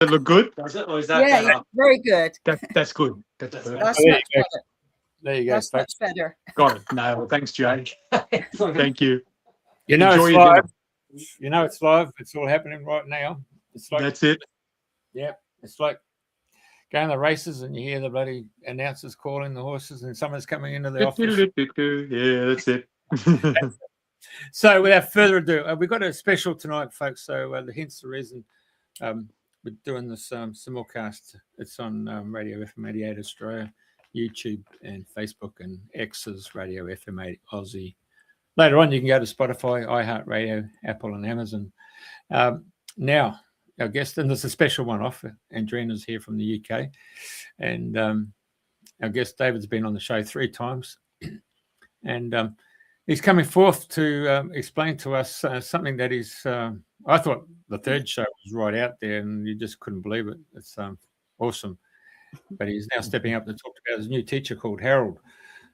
it look good? Does it, or is that Yeah, very good. That's good. That's That's there much better. There you go. That's much better. Got it. No, well, thanks, Jay. Thank you. You know, Enjoy it's your live. dinner. You know, it's live. It's all happening right now. It's like, That's it. yeah, it's like going to the races and you hear the bloody announcers calling the horses and someone's coming into the office. Yeah, that's it. So without further ado, we've got a special tonight, folks. So hence the reason we're doing this simulcast. It's on Radio FM 88 Australia, YouTube and Facebook, and X's Radio FM 8 Aussie. Later on, you can go to Spotify, iHeartRadio, Apple and Amazon. Now, our guest, and there's a special one off. Andrena's here from the UK. And our guest, David's been on the show 3 times. And he's coming forth to explain to us something that is, I thought the 3rd show was right out there and you just couldn't believe it. It's awesome. But he's now stepping up to talk about his new teacher called Harold.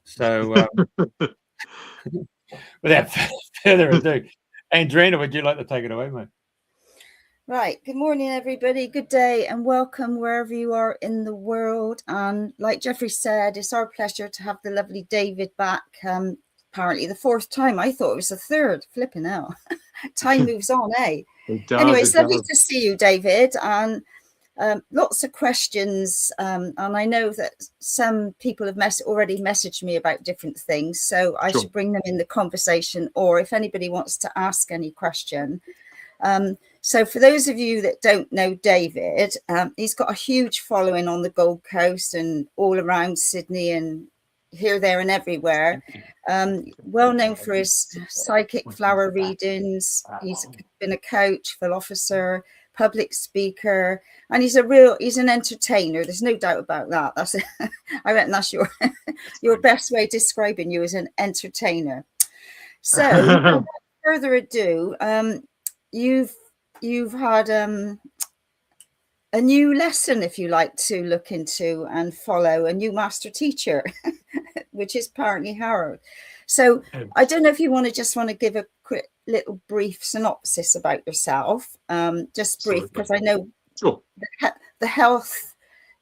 So without further ado, Andrena, would you like to take it away, mate? Right. Good morning, everybody. Good day and welcome wherever you are in the world. And like Jeffrey said, it's our pleasure to have the lovely David back. Apparently the 4th time. I thought it was the 3rd. Flipping out. Time moves on, eh? Anyway, it's lovely to see you, David. And lots of questions. And I know that some people have already messaged me about different things. So I should bring them in the conversation, or if anybody wants to ask any question. So for those of you that don't know David, he's got a huge following on the Gold Coast and all around Sydney and here, there and everywhere. Well known for his psychic flower readings. He's been a coach, philosopher, public speaker, and he's an entertainer. There's no doubt about that. I reckon that's your best way of describing you, as an entertainer. So without further ado, you've had a new lesson, if you like, to look into and follow, a new master teacher, which is apparently Harold. So I don't know if you want to give a quick little brief synopsis about yourself, just brief, because I know the health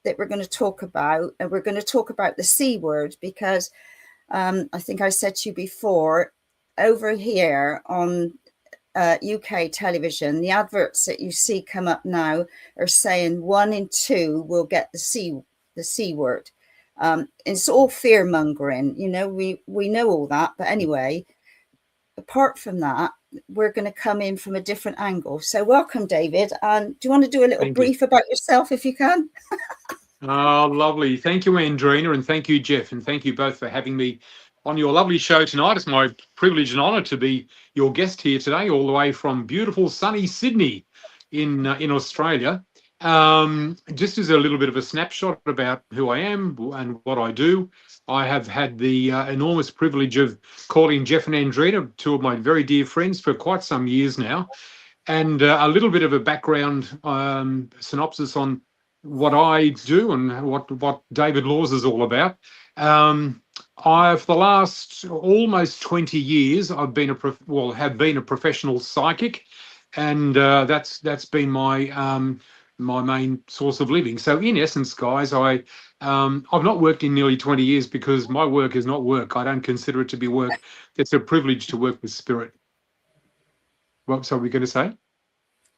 that we're going to talk about, and we're going to talk about the C word, because I think I said to you before, over here on UK television, the adverts that you see come up now are saying 1 in 2 will get the C word. It's all fear mongering, we know all that, but anyway, apart from that, we're going to come in from a different angle. So welcome, David. And do you want to do a little brief about yourself, if you can? Oh, lovely. Thank you, Andrena, and thank you, Jeff, and thank you both for having me on your lovely show tonight. It's my privilege and honour to be your guest here today, all the way from beautiful sunny Sydney in Australia. Just as a little bit of a snapshot about who I am and what I do, I have had the enormous privilege of calling Jeff and Andrena, 2 of my very dear friends, for quite some years now. And a little bit of a background synopsis on what I do and what David Laws is all about. For the last almost 20 years, I've been have been a professional psychic, and that's been my my main source of living. So in essence, guys, I've not worked in nearly 20 years because my work is not work. I don't consider it to be work. It's a privilege to work with spirit. What are we going to say?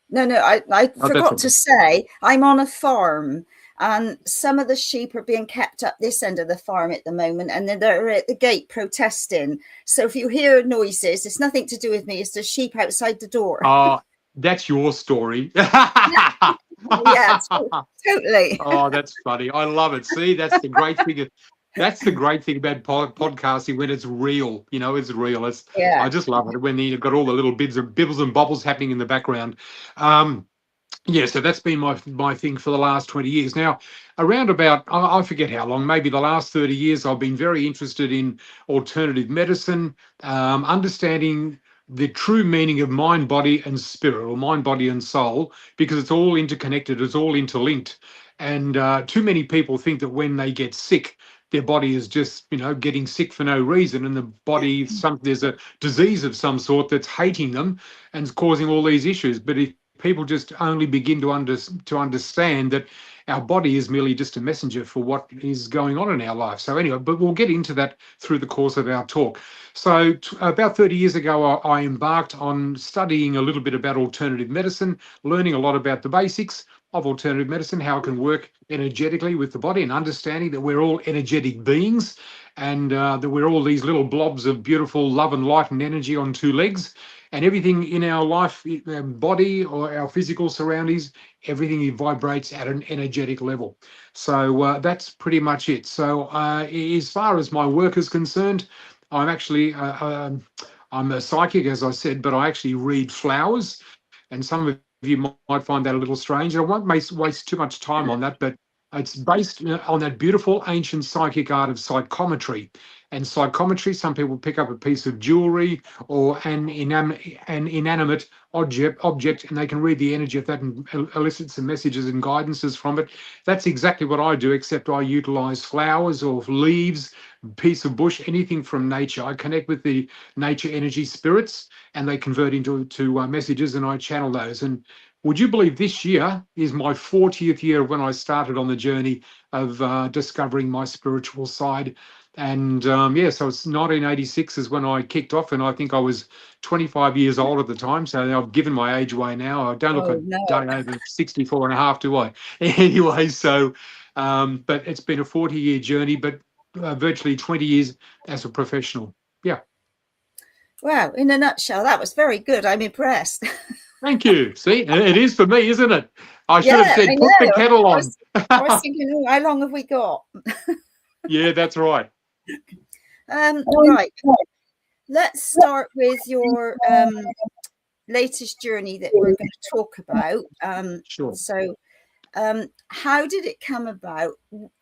No, I forgot to say, I'm on a farm. And some of the sheep are being kept up this end of the farm at the moment, and then they're at the gate protesting. So if you hear noises, it's nothing to do with me. It's the sheep outside the door. That's your story. Yeah, totally. Oh, that's funny. I love it. See, that's the great thing. That's the great thing about podcasting, when it's real. It's real. I just love it when you've got all the little bibbles and bobbles happening in the background. Yeah, so that's been my thing for the last 20 years. Now, around about, I forget how long, maybe the last 30 years, I've been very interested in alternative medicine, understanding the true meaning of mind, body and spirit, or mind, body and soul, because it's all interconnected, it's all interlinked. And too many people think that when they get sick, their body is just, getting sick for no reason, and the body, there's a disease of some sort that's hating them and causing all these issues. But if people just only begin to understand that our body is merely just a messenger for what is going on in our life. So anyway, but we'll get into that through the course of our talk. So about 30 years ago, I embarked on studying a little bit about alternative medicine, learning a lot about the basics of alternative medicine, how it can work energetically with the body, and understanding that we're all energetic beings, and that we're all these little blobs of beautiful love and light and energy on two legs. And everything in our life, body or our physical surroundings, everything vibrates at an energetic level. So that's pretty much it. So as far as my work is concerned, I'm actually, I'm a psychic, as I said, but I actually read flowers. And some of you might find that a little strange. I won't waste too much time on that, but it's based on that beautiful ancient psychic art of psychometry. And psychometry, some people pick up a piece of jewelry or an inanimate object, and they can read the energy of that and elicit some messages and guidances from it. That's exactly what I do, except I utilize flowers or leaves, piece of bush, anything from nature. I connect with the nature energy spirits, and they convert into messages, and I channel those. And would you believe this year is my 40th year when I started on the journey of discovering my spiritual side. And yeah, so it's 1986 is when I kicked off, and I think I was 25 years old at the time. So I've given my age away now. I don't look a day over 64 and a half, do I? Anyway, so, but it's been a 40-year journey, but virtually 20 years as a professional. Yeah. Wow, in a nutshell, that was very good. I'm impressed. Thank you. See, it is for me, isn't it? I should have said, put the kettle on. I was thinking, oh, how long have we got? Yeah, that's right. Right. Let's start with your latest journey that we're going to talk about. Sure. So, how did it come about,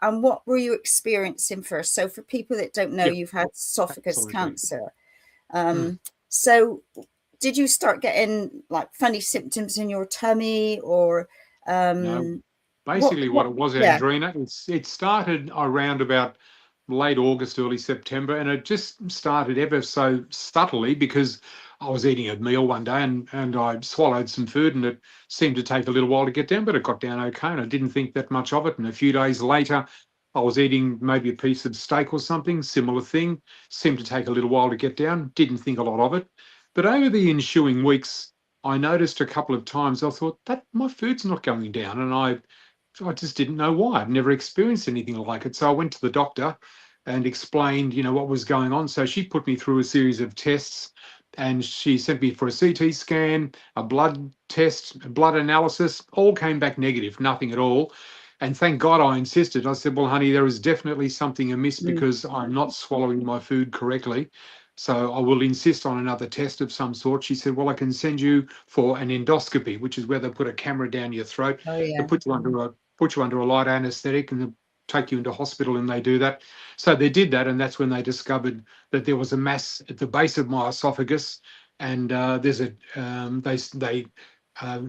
and what were you experiencing first? So, for people that don't know, you've had esophagus cancer. So, did you start getting like funny symptoms in your tummy, or no, basically what it was, Andrena, it started around about late August, early September, and it just started ever so subtly because I was eating a meal one day and I swallowed some food, and it seemed to take a little while to get down, but it got down okay, and I didn't think that much of it. And a few days later, I was eating maybe a piece of steak or something, similar thing, seemed to take a little while to get down, didn't think a lot of it. But over the ensuing weeks, I noticed a couple of times, I thought that my food's not going down, and I just didn't know why. I'd never experienced anything like it. So I went to the doctor and explained, what was going on. So she put me through a series of tests, and she sent me for a CT scan, a blood test, a blood analysis, all came back negative, nothing at all. And thank God I insisted. I said, well, honey, there is definitely something amiss because I'm not swallowing my food correctly. So I will insist on another test of some sort. She said, well, I can send you for an endoscopy, which is where they put a camera down your throat. They put you under a light anesthetic and take you into hospital, and they do that. So they did that, and that's when they discovered that there was a mass at the base of my esophagus, and there's a they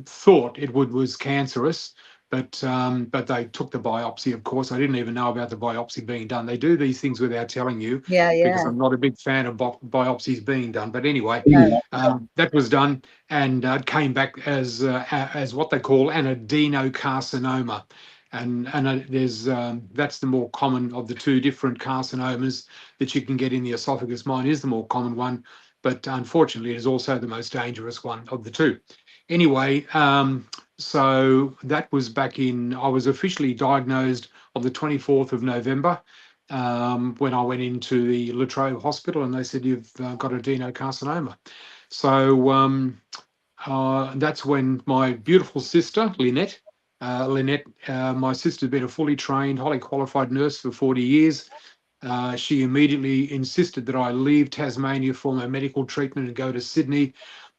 thought it was cancerous. But they took the biopsy, of course. I didn't even know about the biopsy being done. They do these things without telling you, because I'm not a big fan of biopsies being done. But anyway, that was done, and it came back as what they call an adenocarcinoma. And there's that's the more common of the two different carcinomas that you can get in the esophagus. Mine is the more common one, but unfortunately, it is also the most dangerous one of the two. Anyway, so that was I was officially diagnosed on the 24th of November when I went into the La Trobe Hospital, and they said, you've got adenocarcinoma. So that's when my beautiful sister, Lynette, my sister had been a fully trained, highly qualified nurse for 40 years. She immediately insisted that I leave Tasmania for my medical treatment and go to Sydney,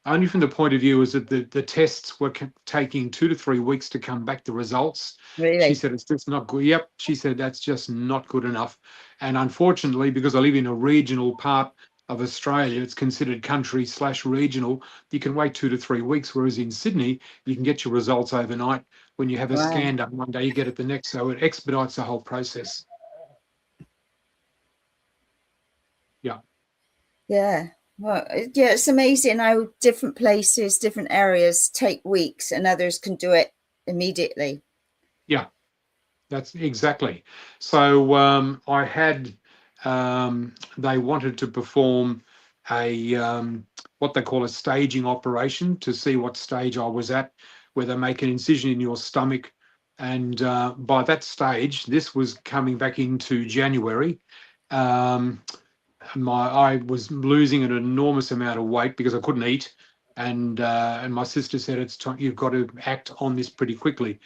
only from the point of view is that the tests were taking 2 to 3 weeks to come back, the results. Really? She said, it's just not good. Yep. She said, that's just not good enough. And unfortunately, because I live in a regional part of Australia, it's considered country/regional, you can wait 2 to 3 weeks, whereas in Sydney, you can get your results overnight. When you have a scan done one day, you get it the next. So it expedites the whole process. Yeah. Yeah. Well, yeah, it's amazing how different places, different areas take weeks, and others can do it immediately. Yeah, that's exactly. So I had, they wanted to perform a what they call a staging operation to see what stage I was at, where they make an incision in your stomach. And by that stage, this was coming back into January. Um, I was losing an enormous amount of weight because I couldn't eat, and my sister said it's time, you've got to act on this pretty quickly.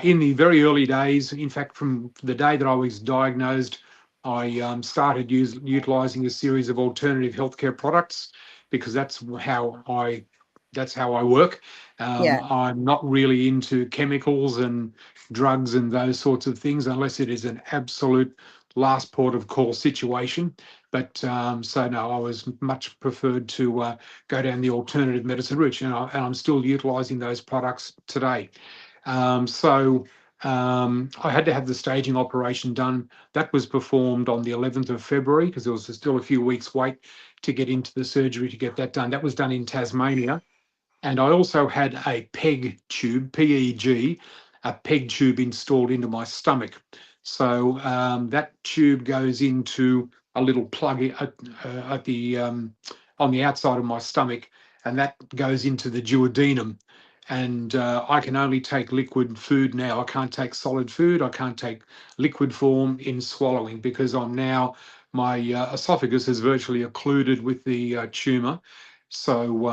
In the very early days, in fact, from the day that I was diagnosed, I started utilizing a series of alternative healthcare products because that's how I work. Yeah. I'm not really into chemicals and drugs and those sorts of things unless it is an absolute last port of call situation. But so no, I was much preferred to go down the alternative medicine route, and I'm still utilising those products today. So I had to have the staging operation done. That was performed on the 11th of February because there was still a few weeks wait to get into the surgery to get that done. That was done in Tasmania. And I also had a PEG tube, PEG, a PEG tube installed into my stomach. So that tube goes into a little plug at the on the outside of my stomach, and that goes into the duodenum. And I can only take liquid food now. I can't take solid food. I can't take liquid form in swallowing because I'm now, my esophagus is virtually occluded with the tumor. So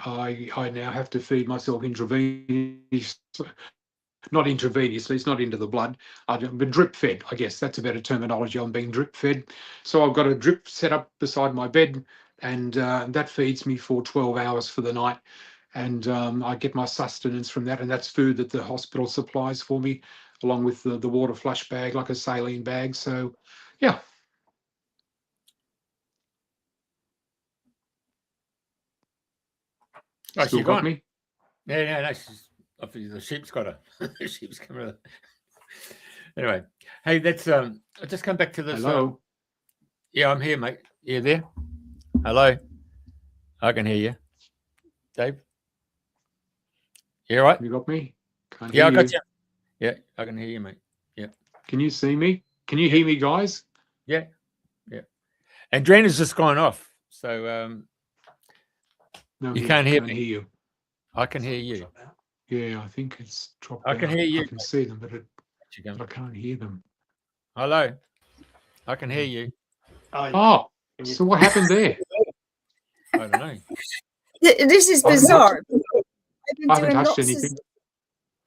I now have to feed myself intravenously, not intravenously, it's not into the blood. I've been drip fed, I guess that's a better terminology. I'm being drip fed. So I've got a drip set up beside my bed, and that feeds me for 12 hours for the night. And I get my sustenance from that, and that's food that the hospital supplies for me, along with the water flush bag, like a saline bag. So, yeah. Oh, Still she got gone. me? Yeah, no, she's obviously the sheep's got her. The sheep's coming. Anyway, hey, that's I'll just come back to this. Hello. Yeah, I'm here, mate. You there? Hello. I can hear you, Dave. You all right? You got me? Can't Yeah, hear I got you. you. Yeah, I can hear you, mate. Yeah. Can you see me? Can you hear me, guys? Yeah. Andrena's just gone off, so No, you can't hear can't me. hear you. I can hear you. Yeah, I think it's dropped I out. can hear you. I can see them, but I can't hear them. Hello. I can hear you. Oh, so what happened there? I don't know. This is bizarre. I haven't touched anything.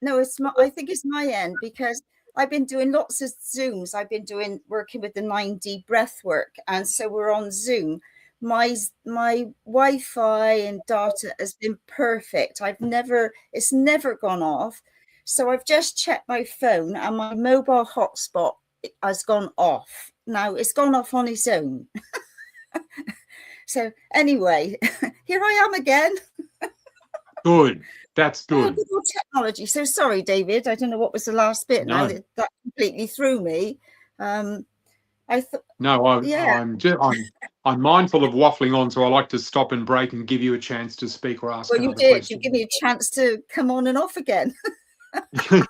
No, I think it's my end because I've been doing lots of Zooms. I've been working with the 9D breath work, and so we're on Zoom. My Wi-Fi and data has been perfect. It's never gone off. So I've just checked my phone, and my mobile hotspot has gone off. Now it's gone off on its own. So anyway, here I am again. Good. That's good. Oh, good technology. So sorry, David. I don't know what was the last bit. No. Now that completely threw me. I thought. No, I'm mindful of waffling on, so I like to stop and break and give you a chance to speak or ask. Well, you did. You give me a chance to come on and off again. Oh,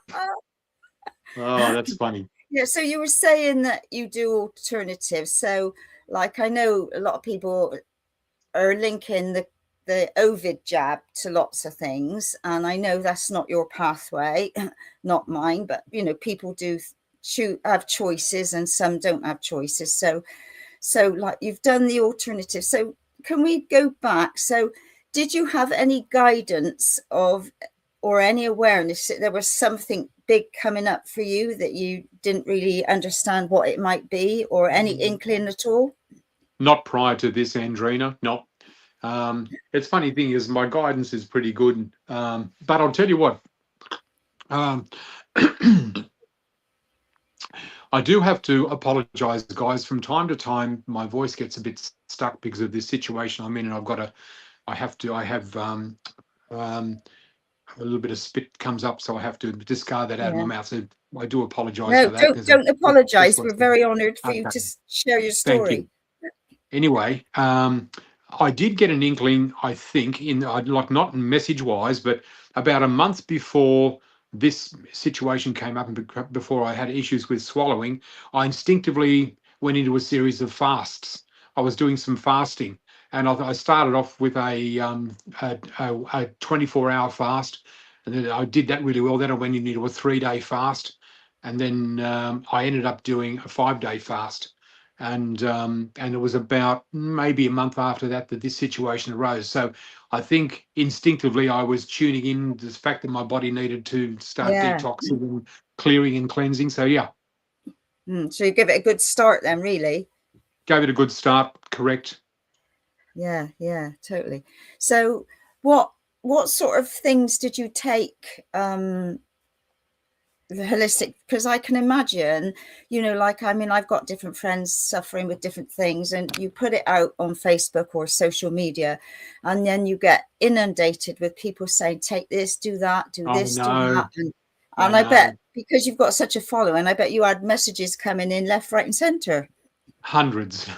that's funny. Yeah. So you were saying that you do alternatives. So, like, I know a lot of people are linking the Ovid jab to lots of things, and I know that's not your pathway, not mine, but people do have choices and some don't have choices. So like, you've done the alternative. So can we go back? So did you have any guidance or any awareness that there was something big coming up for you that you didn't really understand what it might be, or any inkling at all? Not prior to this, Andrena. No. It's funny thing is my guidance is pretty good, but I'll tell you what. I do have to apologize, guys. From time to time, my voice gets a bit stuck because of this situation I'm in, and I have a little bit of spit comes up, so I have to discard that out of my mouth. So I do apologize for that. Don't apologize. We're very honored for you to share your story. Thank you. Anyway, I did get an inkling, I think, like not message wise, but about a month before this situation came up and before I had issues with swallowing, I instinctively went into a series of fasts. I was doing some fasting, and I started off with a 24-hour fast, and then I did that really well. Then I went into a 3-day fast, and then I ended up doing a 5-day fast. And it was about maybe a month after that that this situation arose. So I think instinctively I was tuning in to the fact that my body needed to start Yeah. detoxing and clearing and cleansing. So yeah, So you give it a good start then, really. gave it a good start. Correct. Yeah, totally. So what sort of things did you take the holistic, because I can imagine, like, I mean, I've got different friends suffering with different things, and you put it out on Facebook or social media, and then you get inundated with people saying, take this, do that, do this, do that. And I bet because you've got such a following, I bet you had messages coming in left, right, and center. Hundreds,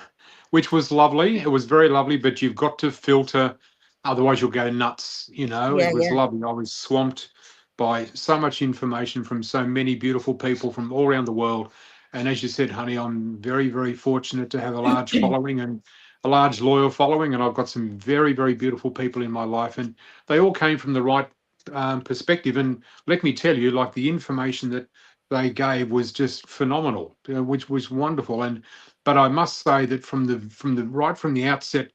which was lovely. It was very lovely, but you've got to filter, otherwise you'll go nuts. It was lovely. I was swamped by so much information from so many beautiful people from all around the world. And as you said, honey, I'm very, very fortunate to have a large following and a large loyal following. And I've got some very, very beautiful people in my life. And they all came from the right perspective. And let me tell you, like, the information that they gave was just phenomenal, which was wonderful. But I must say that from the outset,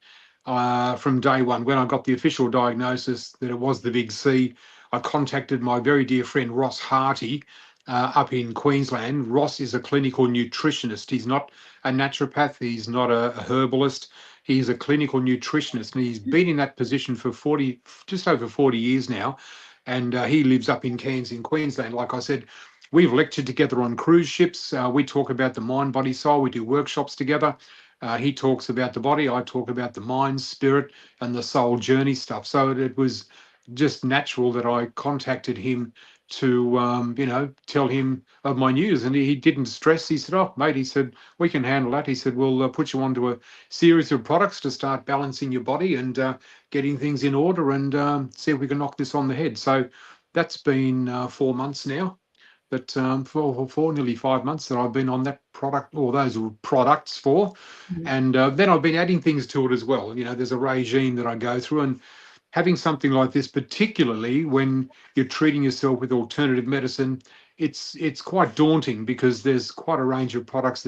from day one, when I got the official diagnosis that it was the big C, I contacted my very dear friend Ross Harty up in Queensland. Ross is a clinical nutritionist. He's not a naturopath. He's not a herbalist. He's a clinical nutritionist, and he's been in that position for just over 40 years now. And he lives up in Cairns in Queensland. Like I said, we've lectured together on cruise ships. We talk about the mind, body, soul. We do workshops together. He talks about the body. I talk about the mind, spirit, and the soul journey stuff. So it was just natural that I contacted him to, tell him of my news. And he didn't stress. He said, oh, mate, he said, we can handle that. He said, we'll put you onto a series of products to start balancing your body and getting things in order and see if we can knock this on the head. So that's been 4 months now. But for nearly 5 months that I've been on that product or those products for. And then I've been adding things to it as well. There's a regime that I go through, and having something like this, particularly when you're treating yourself with alternative medicine, it's quite daunting because there's quite a range of products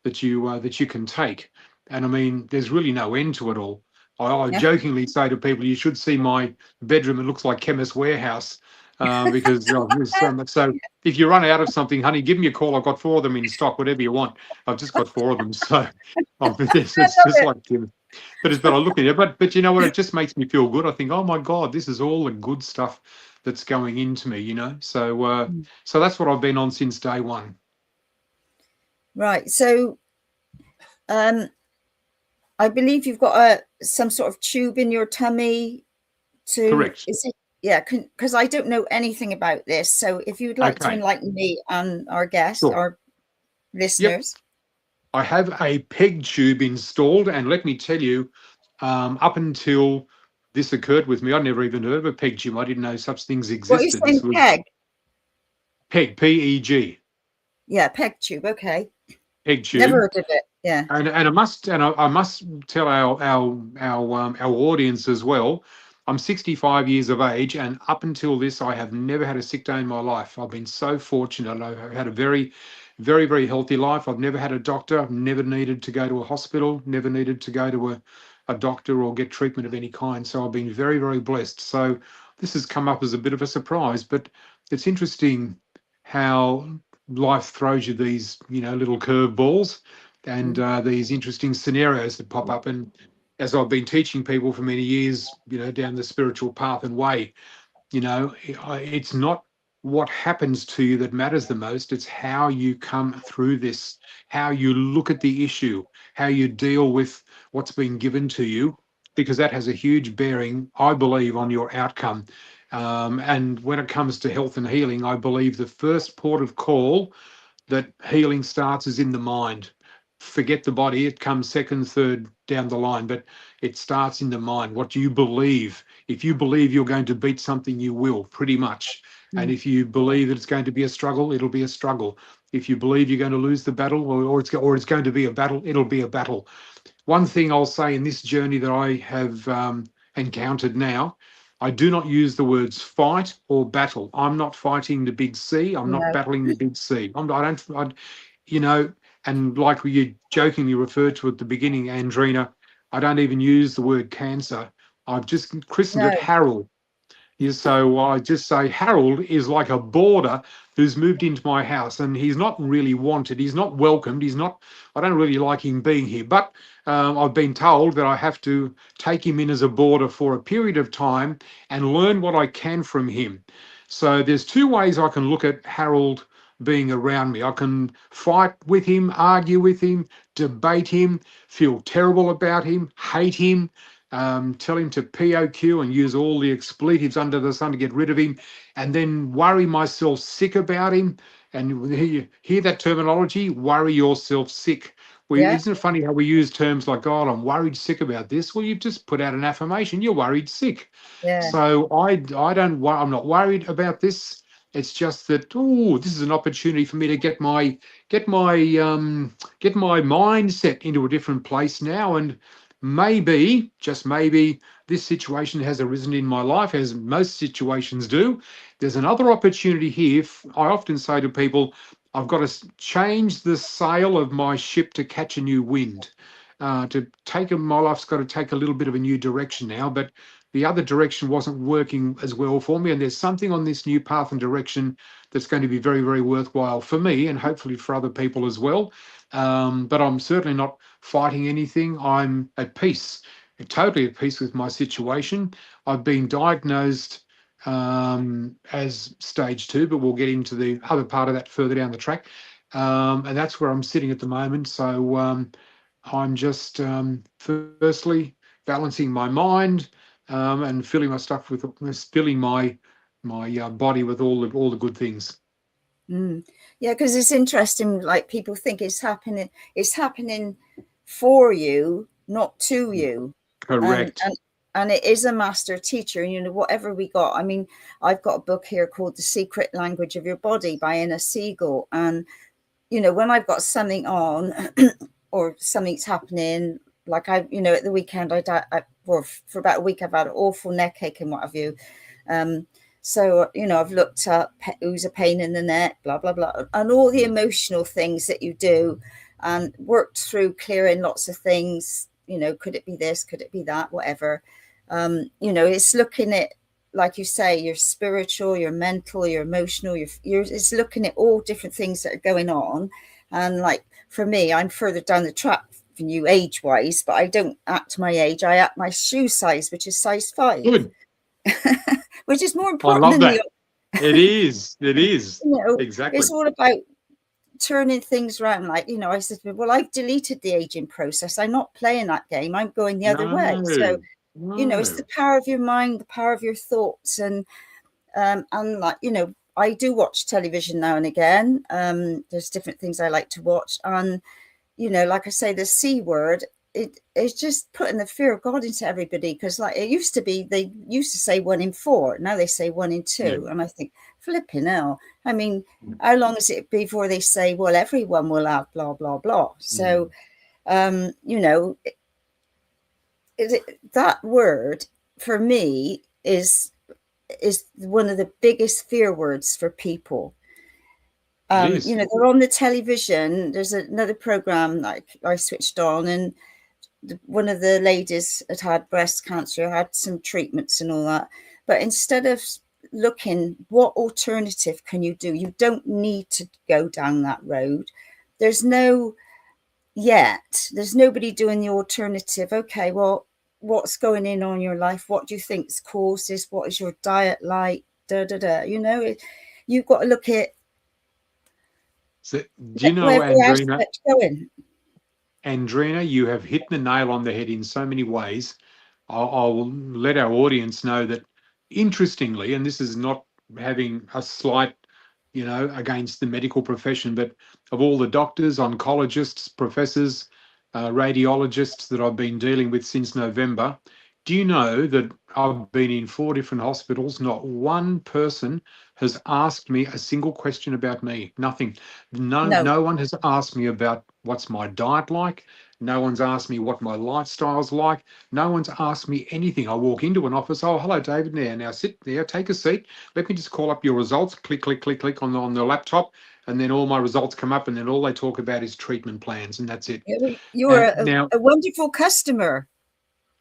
that you can take. And I mean, there's really no end to it all. I jokingly say to people, you should see my bedroom. It looks like Chemist Warehouse. Because there's so much. So if you run out of something, honey, give me a call. I've got 4 of them in stock, whatever you want. I've just got 4 of them. So it's just like, but I look at it, but you know what? It just makes me feel good. I think, oh my God, this is all the good stuff that's going into me, So so that's what I've been on since day one. Right. So I believe you've got some sort of tube in your tummy to. Correct. Is it? Yeah, because I don't know anything about this. So if you'd like to enlighten me and our guests, our listeners. Yep. I have a PEG tube installed, and let me tell you, up until this occurred with me, I'd never even heard of a PEG tube. I didn't know such things existed. What are you saying, PEG? PEG, P-E-G. Yeah, PEG tube. Okay. PEG tube. Never heard of it. Yeah. And I must tell our audience as well. I'm 65 years of age, and up until this, I have never had a sick day in my life. I've been so fortunate. I've had a very, very, very healthy life. I've never had a doctor. I've never needed to go to a hospital, never needed to go to a doctor or get treatment of any kind. So I've been very, very blessed. So this has come up as a bit of a surprise, but it's interesting how life throws you these, little curveballs and these interesting scenarios that pop up. And as I've been teaching people for many years, down the spiritual path and way, it's not what happens to you that matters the most. It's how you come through this, how you look at the issue, how you deal with what's been given to you, because that has a huge bearing, I believe, on your outcome. And when it comes to health and healing, I believe the first port of call that healing starts is in the mind. forget the body. It comes second, third down the line, but it starts in the mind. What do you believe? If you believe you're going to beat something, you will, pretty much. And if you believe that it's going to be a struggle, it'll be a struggle. If you believe you're going to lose the battle, or it's going to be a battle, it'll be a battle. One thing I'll say in this journey that I have encountered now, I do not use the words fight or battle. I'm not fighting the big C. I'm not battling the big C. You know, and like you jokingly referred to at the beginning, Andrena, I don't even use the word cancer. I've just christened it Harold. So I just say Harold is like a boarder who's moved into my house, and he's not really wanted. He's not welcomed. I don't really like him being here, but I've been told that I have to take him in as a boarder for a period of time and learn what I can from him. So there's two ways I can look at Harold being around me. I can fight with him, argue with him, debate him, feel terrible about him, hate him, tell him to POQ and use all the expletives under the sun to get rid of him, and then worry myself sick about him. And you hear that terminology, worry yourself sick. Isn't it funny how we use terms like, God, I'm worried sick about this? Well, you've just put out an affirmation, you're worried sick. So I'm not worried about this. It's just that, this is an opportunity for me to get my mindset into a different place now. And maybe, just maybe, this situation has arisen in my life, as most situations do. There's another opportunity here. I often say to people, I've got to change the sail of my ship to catch a new wind. My life's got to take a little bit of a new direction now, but the other direction wasn't working as well for me. And there's something on this new path and direction that's going to be very, very worthwhile for me, and hopefully for other people as well. But I'm certainly not fighting anything. I'm at peace, totally at peace with my situation. I've been diagnosed as stage 2, but we'll get into the other part of that further down the track. And that's where I'm sitting at the moment. So I'm just firstly balancing my mind and filling my stuff with, filling my body with all the good things. Yeah, because it's interesting. Like, people think it's happening for you, not to you. Correct. And it is a master teacher. You know, whatever we got. I mean, I've got a book here called The Secret Language of Your Body by Inna Siegel. And, you know, when I've got something on or something's happening, like at the weekend, for about a week, I've had an awful neck ache and what have you. So, you know, I've looked up who's a pain in the neck, blah, blah, blah, and all the emotional things that you do, and worked through clearing lots of things. You know, could it be this? Could it be that? Whatever. You know, it's looking at, like you say, your spiritual, your mental, your emotional, it's looking at all different things that are going on. And like, for me, I'm further down the track than you age-wise, but I don't act my age. I act my shoe size, which is size 5. Good. Which is more important. I love that. It is. You know, Exactly. It's all about turning things around. Like, you know, I said, well, I've deleted the aging process. I'm not playing that game. I'm going the other way. So, you know, it's the power of your mind, the power of your thoughts. And like, you know, I do watch television now and again. There's different things I like to watch. And, you know, like I say, the C word, it's just putting the fear of God into everybody. Because like it used to be, they used to say 1 in 4. Now they say 1 in 2. Yeah. And I think, flipping hell. I mean, how long is it before they say, well, everyone will have blah, blah, blah. So, you know, that word for me is one of the biggest fear words for people. You know, they're on the television. There's another program like I switched on, and one of the ladies had breast cancer, had some treatments and all that. But instead of looking, what alternative can you do? You don't need to go down that road. There's nobody doing the alternative. Okay, well, what's going on your life? What do you think's caused this? What is your diet like? You know, you've got to look at. So, do you know, Andrena, you have hit the nail on the head in so many ways. I'll let our audience know that, interestingly, and this is not having a slight you know, against the medical profession. But of all the doctors, oncologists, professors, radiologists that I've been dealing with since November, do you know that I've been in 4 different hospitals? Not one person has asked me a single question about me. Nothing. No. No one has asked me about what's my diet like. No one's asked me what my lifestyle's like. No one's asked me anything. I walk into an office. Oh, hello, David. Now sit there. Take a seat. Let me just call up your results. Click, click, click, click on the laptop, and then all my results come up. And then all they talk about is treatment plans, and that's it. You're Now, a wonderful customer.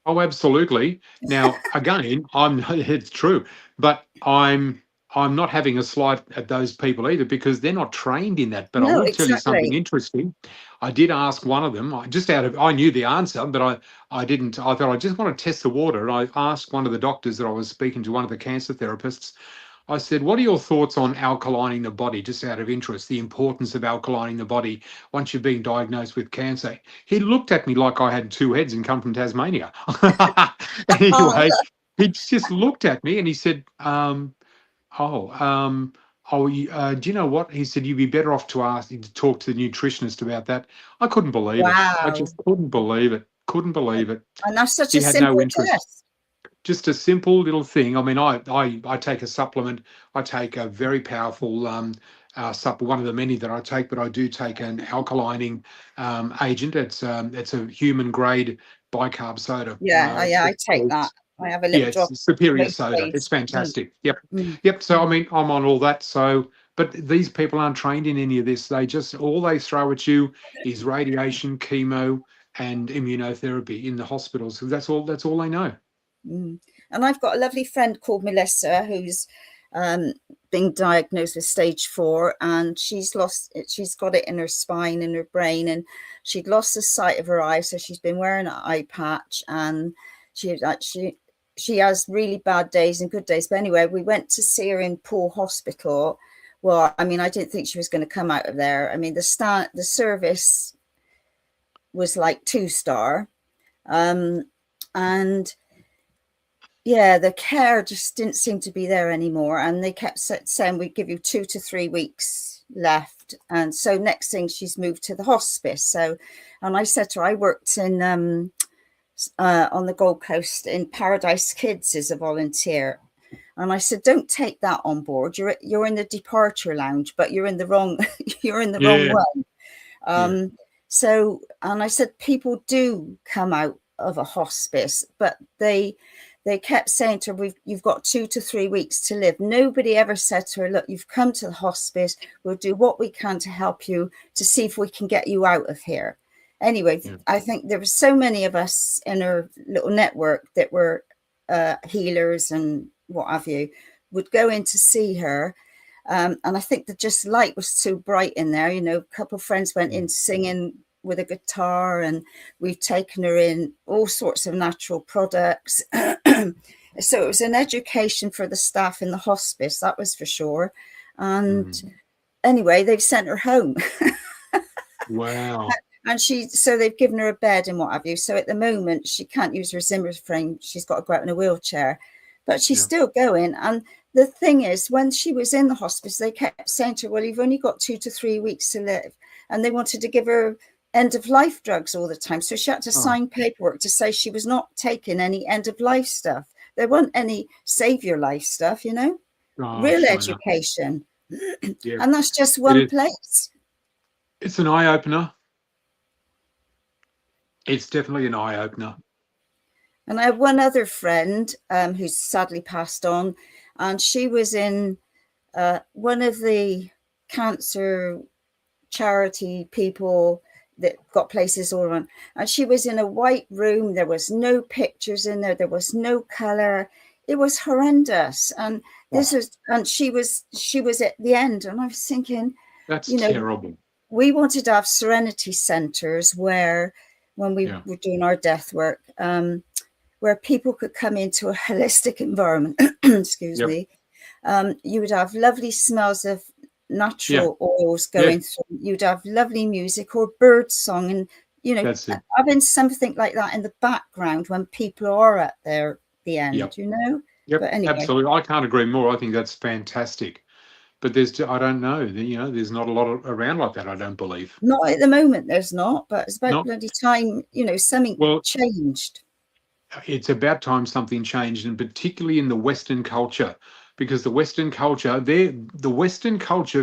oh, absolutely. Now, again, it's true, but I'm not having a slight at those people either, because they're not trained in that. But I No, will tell you something exactly. interesting. I did ask one of them, I knew the answer, but I didn't. I thought I just want to test the water. And I asked one of the doctors that I was speaking to, one of the cancer therapists. I said, what are your thoughts on alkalining the body, just out of interest, the importance of alkalining the body once you've been diagnosed with cancer? He looked at me like I had 2 heads and come from Tasmania. Oh, Anyway, he just looked at me and he said, do you know what? He said, you'd be better off to talk to the nutritionist about that. I couldn't believe it. I wow. just couldn't believe it. Couldn't believe it. And that's such He a had no simple interest. test. Just a simple little thing. I mean, I take a supplement. I take a very powerful supplement, one of the many that I take, but I do take an alkalining agent. It's a human grade bicarb soda. Yeah, I take that. I have a Yeah, little drop it's superior most soda. It's days. fantastic. Yep. Mm. Yep. So I mean, I'm on all that. So, but these people aren't trained in any of this. All they throw at you is radiation, chemo, and immunotherapy in the hospitals. That's all they know. Mm. And I've got a lovely friend called Melissa who's been diagnosed with stage 4, and she's got it in her spine, in her brain, and she'd lost the sight of her eye, so she's been wearing an eye patch, and she has really bad days and good days. But anyway, we went to see her in Poole Hospital. Well, I mean, I didn't think she was going to come out of there. I mean, the service was like 2-star, and yeah, the care just didn't seem to be there anymore. And they kept saying, we give you 2 to 3 weeks left. And so next thing, she's moved to the hospice. So, and I said to her, I worked in on the Gold Coast in Paradise Kids as a volunteer. And I said, don't take that on board. You're in the departure lounge, but you're in the wrong, wrong one. So, and I said, people do come out of a hospice, but they kept saying to her, you've got 2 to 3 weeks to live. Nobody ever said to her, look, you've come to the hospice. We'll do what we can to help you, to see if we can get you out of here. Anyway, I think there were so many of us in our little network that were healers and what have you, would go in to see her. And I think the just light was too bright in there. You know, a couple of friends went in singing with a guitar, and we've taken her in all sorts of natural products. So it was an education for the staff in the hospice, that was for sure. And anyway, they've sent her home. Wow. And so they've given her a bed and what have you. So at the moment, she can't use her Zimmer frame. She's got to go out in a wheelchair, but she's still going. And the thing is, when she was in the hospice, they kept saying to her, well, you've only got 2 to 3 weeks to live. And they wanted to give her end-of-life drugs all the time. So she had to sign paperwork to say she was not taking any end-of-life stuff. There wasn't any save your life stuff, you know, real education. And that's just one place. It's an eye-opener. It's definitely an eye-opener. And I have one other friend who's sadly passed on, and she was in one of the cancer charity people that got places all around, and she was in a white room. There was no pictures in there. There was no color. It was horrendous. And she was at the end, and I was thinking, that's terrible. We wanted to have serenity centers where, when we were doing our death work, where people could come into a holistic environment. Excuse me. You would have lovely smells of natural oils going through. You'd have lovely music or bird song, and you know, having something like that in the background when people are at the end. You know. But anyway. Absolutely, I can't agree more. I think that's fantastic. but I don't know. There's not a lot around like that. I don't believe. Not at the moment. There's not, but it's about Not bloody time. Something well. changed. It's about time something changed, and particularly in the Western culture, because the Western culture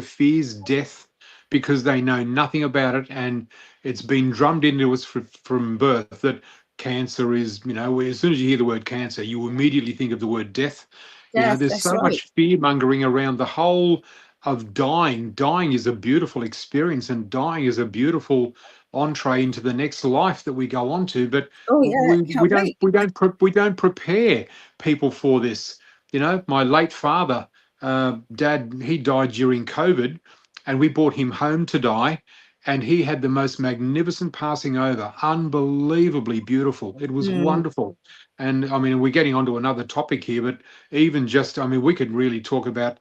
fears death because they know nothing about it, and it's been drummed into us from birth that cancer is, as soon as you hear the word cancer, you immediately think of the word death. Death. There's That's so right. much fear mongering around the whole of dying. Dying is a beautiful experience, and dying is a beautiful entree into the next life that we go on to. But Oh yeah, we can't wait. don't prepare people for this. My late father, Dad, he died during COVID, and we brought him home to die. And he had the most magnificent passing over, unbelievably beautiful. It was wonderful. And I mean, we're getting onto another topic here, but even just, I mean, we could really talk about,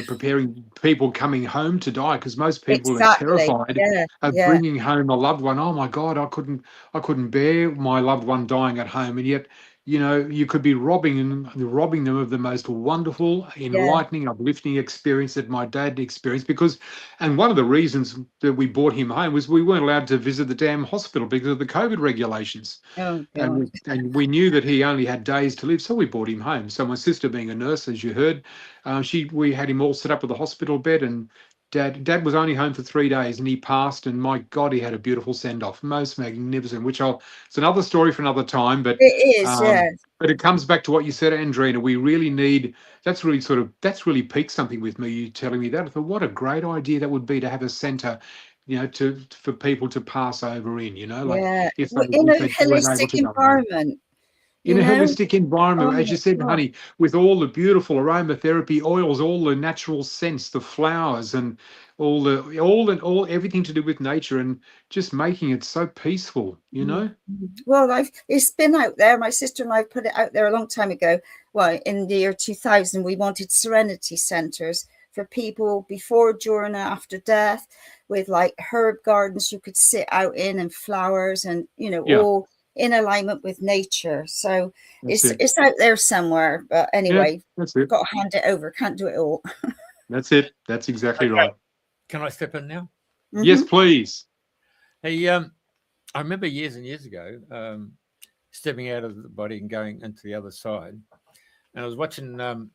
preparing people coming home to die, because most people are Exactly. terrified Yeah. of Yeah. bringing home a loved one. Oh my God, I couldn't bear my loved one dying at home, and yet, you could be robbing them of the most wonderful, Yeah. enlightening, uplifting experience that my dad experienced. And one of the reasons that we brought him home was we weren't allowed to visit the damn hospital because of the COVID regulations. Oh And God. we knew that he only had days to live, so we brought him home. So my sister, being a nurse, as you heard, we had him all set up with a hospital bed, and Dad was only home for 3 days, and he passed. And my God, he had a beautiful send off, most magnificent. It's another story for another time, but It is. Yeah. it comes back to what you said, Andrena. We really need. That's really piqued something with me. You telling me that. I thought, what a great idea that would be, to have a centre, for people to pass over in. Like Yeah. if In a they weren't able holistic to go home. environment. In a holistic environment, Oh as you my said, God. honey, with all the beautiful aromatherapy oils, all the natural scents, the flowers, and all everything to do with nature, and just making it so peaceful. Well, it's been out there. My sister and I put it out there a long time ago. Well, in the year 2000, we wanted serenity centers for people before, during, and after death, with like herb gardens you could sit out in, and flowers, and Yeah, all in alignment with nature. So that's it. it's out there somewhere. But Yeah, anyway, that's it. got to hand it over. Can't do it all. That's it. That's exactly Okay. right. Can I step in now? Yes, please. Hey, I remember years and years ago stepping out of the body and going into the other side. And I was watching when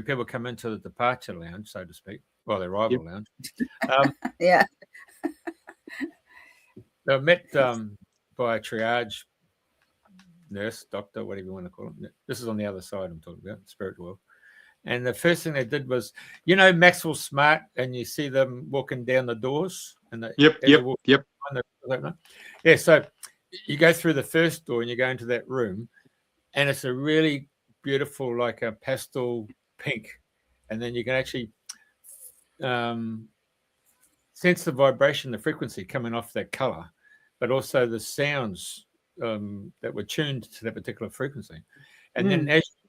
people come into the departure lounge, so to speak, the arrival lounge. Yeah. They were met by a triage nurse, doctor, whatever you want to call it. This is on the other side I'm talking about, spiritual world. And the first thing they did was, Maxwell Smart, and you see them walking down the doors. And Yep. Yeah, so you go through the first door and you go into that room, and it's a really beautiful, like a pastel pink. And then you can actually sense the vibration, the frequency coming off that color, but also the sounds that were tuned to that particular frequency. And then as you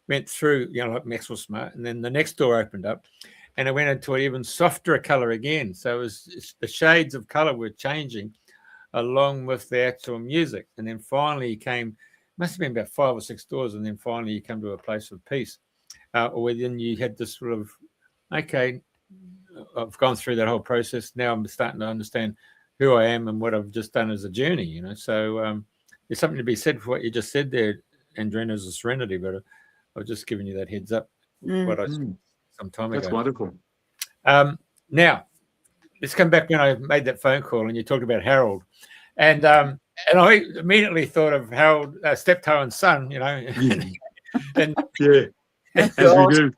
went through, like Maxwell Smart, and then the next door opened up, and it went into an even softer color again. So the shades of color were changing along with the actual music. And then finally must have been about 5 or 6 doors, and then finally you come to a place of peace. Or then you had this sort of, okay, I've gone through that whole process. Now I'm starting to understand who I am and what I've just done as a journey, So there's something to be said for what you just said there, Andrena, as a serenity, but I was just giving you that heads up. What I said some time ago. That's wonderful. Now, let's come back when I made that phone call and you talked about Harold. And I immediately thought of Harold, steptoe and son, And yeah, as we do.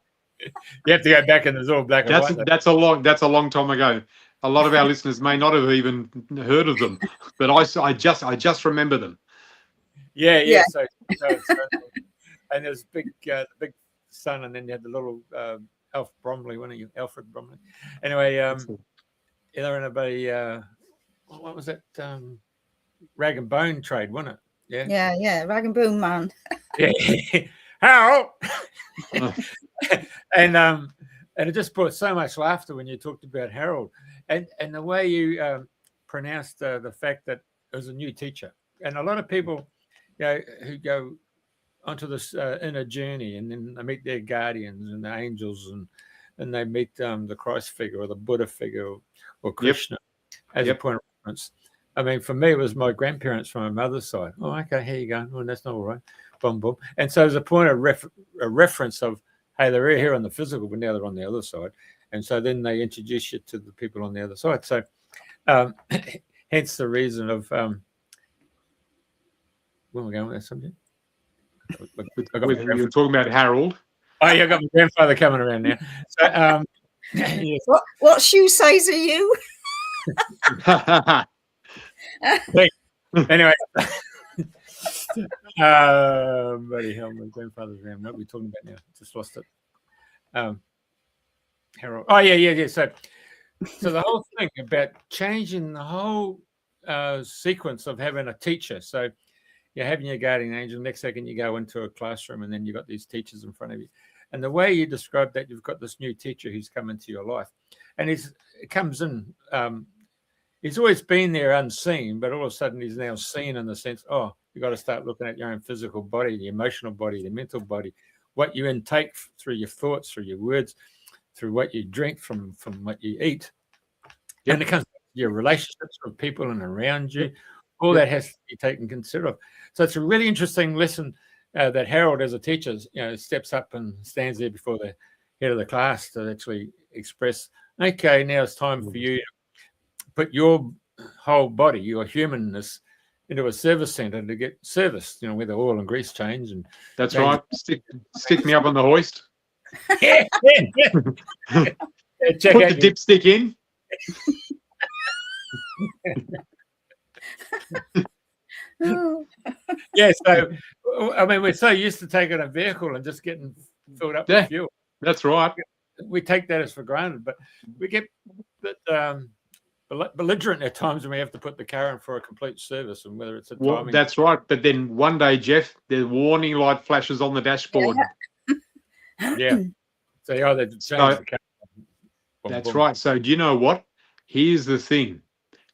You have to go back and there's all black and white. That's a long time ago. A lot of our listeners may not have even heard of them, but I just remember them. Yeah. So and there's the big son, and then you had the little Alf Bromley, one of you, Alfred Bromley. Anyway, they're in a what was that? Rag and bone trade, wasn't it? Yeah, rag and bone man. Yeah. Harold. And it just brought so much laughter when you talked about Harold, and the way you pronounced the fact that it was a new teacher. And a lot of people, who go onto this inner journey, and then they meet their guardians and the angels, and and they meet the Christ figure or the Buddha figure or Krishna as a point of reference. I mean, for me, it was my grandparents from my mother's side. Oh, okay, here you go. Oh, that's not all right. Boom, boom. And so there's a point of reference of, hey, they're here on the physical, but now they're on the other side. And so then they introduce you to the people on the other side. So hence the reason of where am I going with that subject? You're talking about Harold. Oh, yeah, I got my grandfather coming around now. So, yes. What shoe size are you? Anyway, bloody hell, my grandfather's around. What are we talking about now? Just lost it. Harold. Oh, yeah. So the whole thing about changing the whole sequence of having a teacher. So you're having your guardian angel. Next second, you go into a classroom, and then you got these teachers in front of you. And the way you describe that, you've got this new teacher who's come into your life, and it comes in. He's always been there unseen, but all of a sudden he's now seen in the sense, oh, you got to start looking at your own physical body, the emotional body, the mental body, what you intake through your thoughts, through your words, through what you drink, from what you eat. And it comes to your relationships with people and around you. All that has to be taken consider of. So it's a really interesting lesson that Harold, as a teacher, steps up and stands there before the head of the class to actually express, okay, now it's time for you to put your whole body, your humanness, into a service center to get serviced, where the oil and grease change. And that's right. Stick me up on the hoist. Yeah. Put the dipstick in. Yeah, so I mean, we're so used to taking a vehicle and just getting filled up with fuel. That's right. We take that as for granted, but we get belligerent at times when we have to put the car in for a complete service, and whether it's a timing. That's right. But then one day, Jeff, the warning light flashes on the dashboard. Yeah. So they either change the car. That's right. So do you know what? Here's the thing.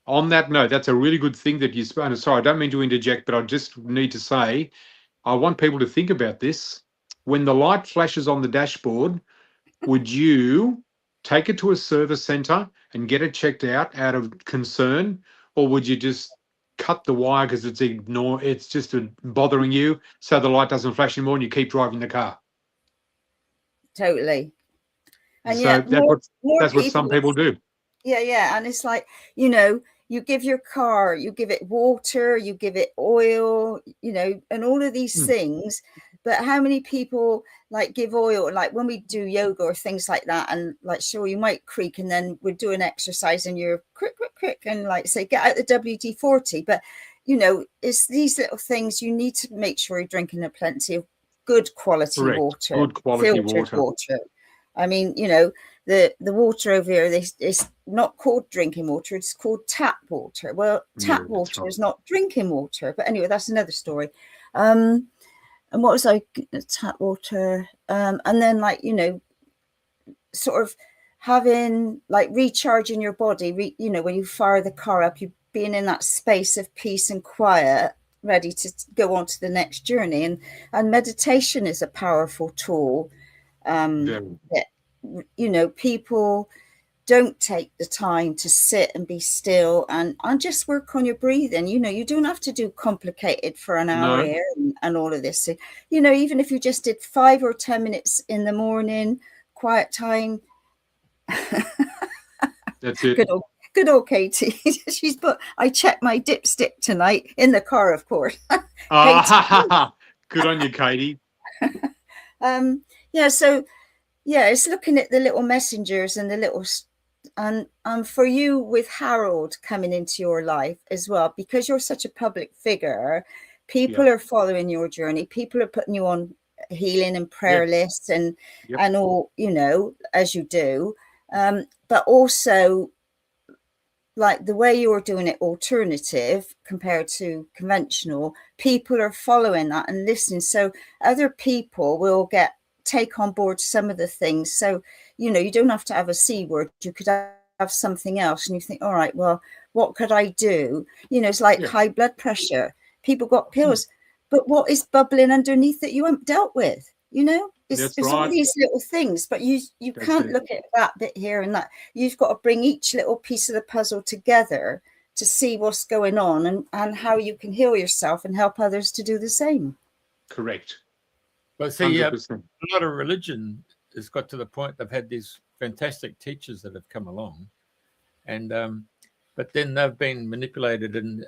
On that note, that's a really good thing that you spoke. Sorry, I don't mean to interject, but I just need to say, I want people to think about this. When the light flashes on the dashboard, would you take it to a service center and get it checked out of concern, or would you just cut the wire because it's just bothering you, so the light doesn't flash anymore and you keep driving the car? Totally. And so that's what some people do. Yeah. And it's like, you give your car, you give it water, you give it oil, and all of these things. But how many people give oil, like when we do yoga or things like that, and sure, you might creak, and then we're doing exercise and you're crick, and say, get out the WD-40. But, it's these little things. You need to make sure you're drinking plenty of good quality water, good quality filtered water. I mean, the water over here, it's not called drinking water, it's called tap water. Well, tap water is not drinking water. But anyway, that's another story. And what was tap water? And then sort of having recharging your body, when you fire the car up, you being in that space of peace and quiet, ready to go on to the next journey. And meditation is a powerful tool. People don't take the time to sit and be still and just work on your breathing. You don't have to do complicated for an hour here and all of this. So, even if you just did 5 or 10 minutes in the morning, quiet time. That's it. Good old Katie. I checked my dipstick tonight in the car, of course. Good on you, Katie. It's looking at the little messengers and the little, and for you with Harold coming into your life as well, because you're such a public figure, people are following your journey. People are putting you on healing and prayer lists and all, as you do. But also, the way you're doing it alternative compared to conventional, people are following that and listening. So other people will take on board some of the things. So, you don't have to have a C word. You could have something else. And you think, all right, well, what could I do? It's like high blood pressure. People got pills. But what is bubbling underneath that you haven't dealt with, it's all these little things, but you can't look at that bit here and that. You've got to bring each little piece of the puzzle together to see what's going on and how you can heal yourself and help others to do the same. Correct. But see, a lot of religion has got to the point they've had these fantastic teachers that have come along, and but then they've been manipulated and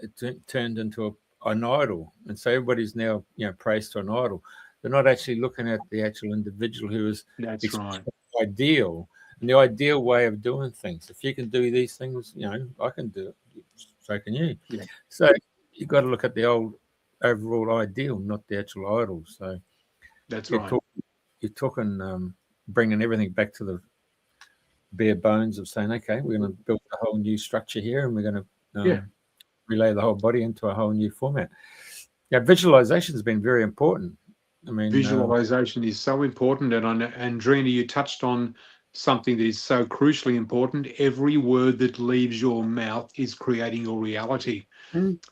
turned into an idol, and so everybody's now prays to an idol. They're not actually looking at the actual individual who is ideal and the ideal way of doing things. If you can do these things, I can do it. So can you. Yeah. So you've got to look at the overall ideal, not the actual idol. So that's right. You're talking bringing everything back to the bare bones of saying, okay, we're going to build a whole new structure here, and we're going to relay the whole body into a whole new format. Yeah, visualization has been very important. I mean, visualization is so important, and Andrena, you touched on something that is so crucially important. Every word that leaves your mouth is creating your reality.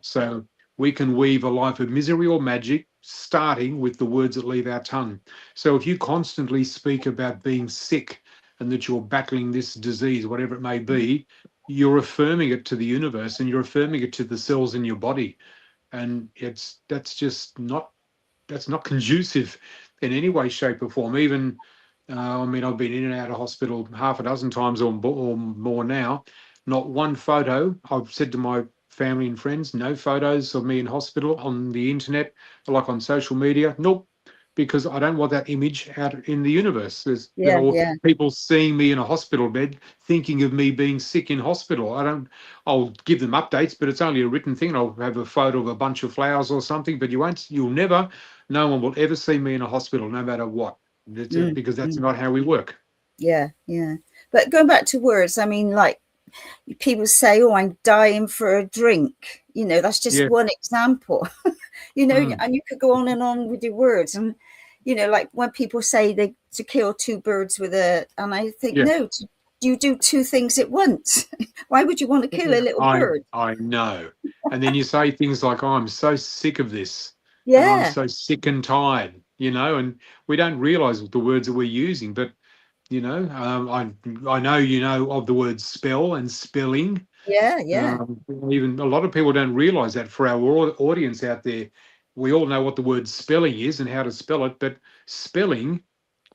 So we can weave a life of misery or magic, starting with the words that leave our tongue. So if you constantly speak about being sick and that you're battling this disease, whatever it may be, you're affirming it to the universe, and you're affirming it to the cells in your body, and that's not conducive in any way, shape, or form. Even, I've been in and out of hospital half a dozen times or more now. Not one photo. I've said to my family and friends, no photos of me in hospital on the internet, like on social media. Nope, because I don't want that image out in the universe. There's people seeing me in a hospital bed, thinking of me being sick in hospital. I'll give them updates, but it's only a written thing. I'll have a photo of a bunch of flowers or something, but no one will ever see me in a hospital, no matter what, because that's not how we work. Yeah. But going back to words, I mean, like people say, oh, I'm dying for a drink. That's just one example, and you could go on and on with your words. And, like when people say to kill two birds with and I think, no, you do two things at once. Why would you want to kill a little bird? I know. And then you say things like, oh, I'm so sick of this. Yeah. And I'm so sick and tired, and we don't realize the words that we're using. But, I know of the word spell and spelling. Yeah. Even a lot of people don't realize that. For our audience out there, we all know what the word spelling is and how to spell it. But spelling,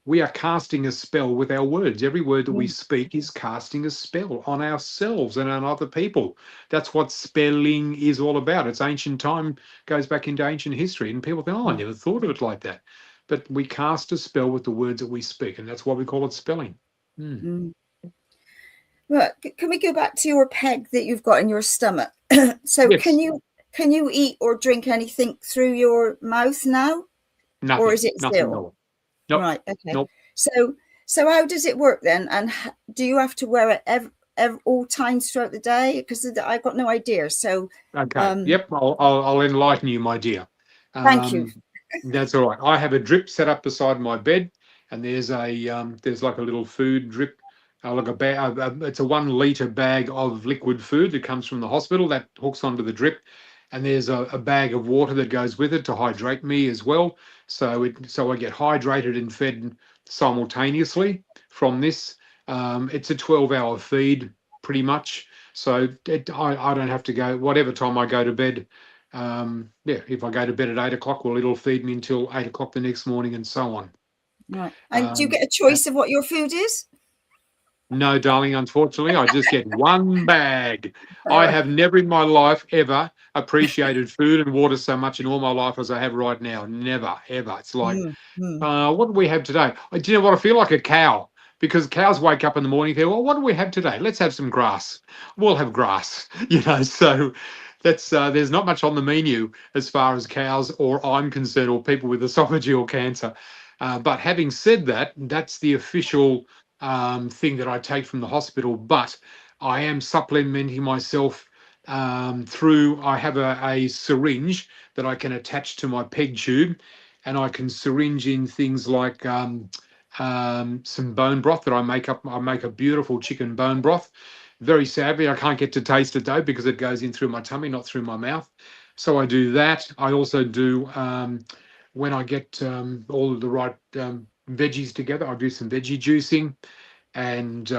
we are casting a spell with our words. Every word that we speak is casting a spell on ourselves and on other people. That's what spelling is all about. It's ancient time, goes back into ancient history, and people think, oh, I never thought of it like that. But we cast a spell with the words that we speak, and that's why we call it spelling. Well, can we go back to your peg that you've got in your stomach? So yes. Can you eat or drink anything through your mouth now? Nothing. Or is it still? Nope. Right. Okay. Nope. So how does it work then? And do you have to wear it all times throughout the day? Because I've got no idea. So okay. Yep. I'll enlighten you, my dear. Thank you. That's all right. I have a drip set up beside my bed, and there's like a little food drip, like a bag. It's a 1 liter bag of liquid food that comes from the hospital that hooks onto the drip. And there's a bag of water that goes with it to hydrate me as well. So I get hydrated and fed simultaneously from this. It's a 12-hour feed pretty much. So I don't have to go, whatever time I go to bed. If I go to bed at 8 o'clock, well, it'll feed me until 8 o'clock the next morning and so on. Right. And do you get a choice of what your food is? No, darling, unfortunately, I just get one bag. I have never in my life ever appreciated food and water so much in all my life as I have right now. Never, ever. It's like, what do we have today? Do you know what? I feel like a cow, because cows wake up in the morning and think, well, what do we have today? Let's have some grass. We'll have grass, so that's there's not much on the menu as far as cows or I'm concerned, or people with esophageal cancer. But having said that, that's the official thing that I take from the hospital, but I am supplementing myself through, I have a syringe that I can attach to my peg tube, and I can syringe in things like some bone broth that I make up. I make a beautiful chicken bone broth. Very sadly, I can't get to taste it though, because it goes in through my tummy, not through my mouth. So I do that. I also do, when I get all of the right veggies together. I do some veggie juicing, and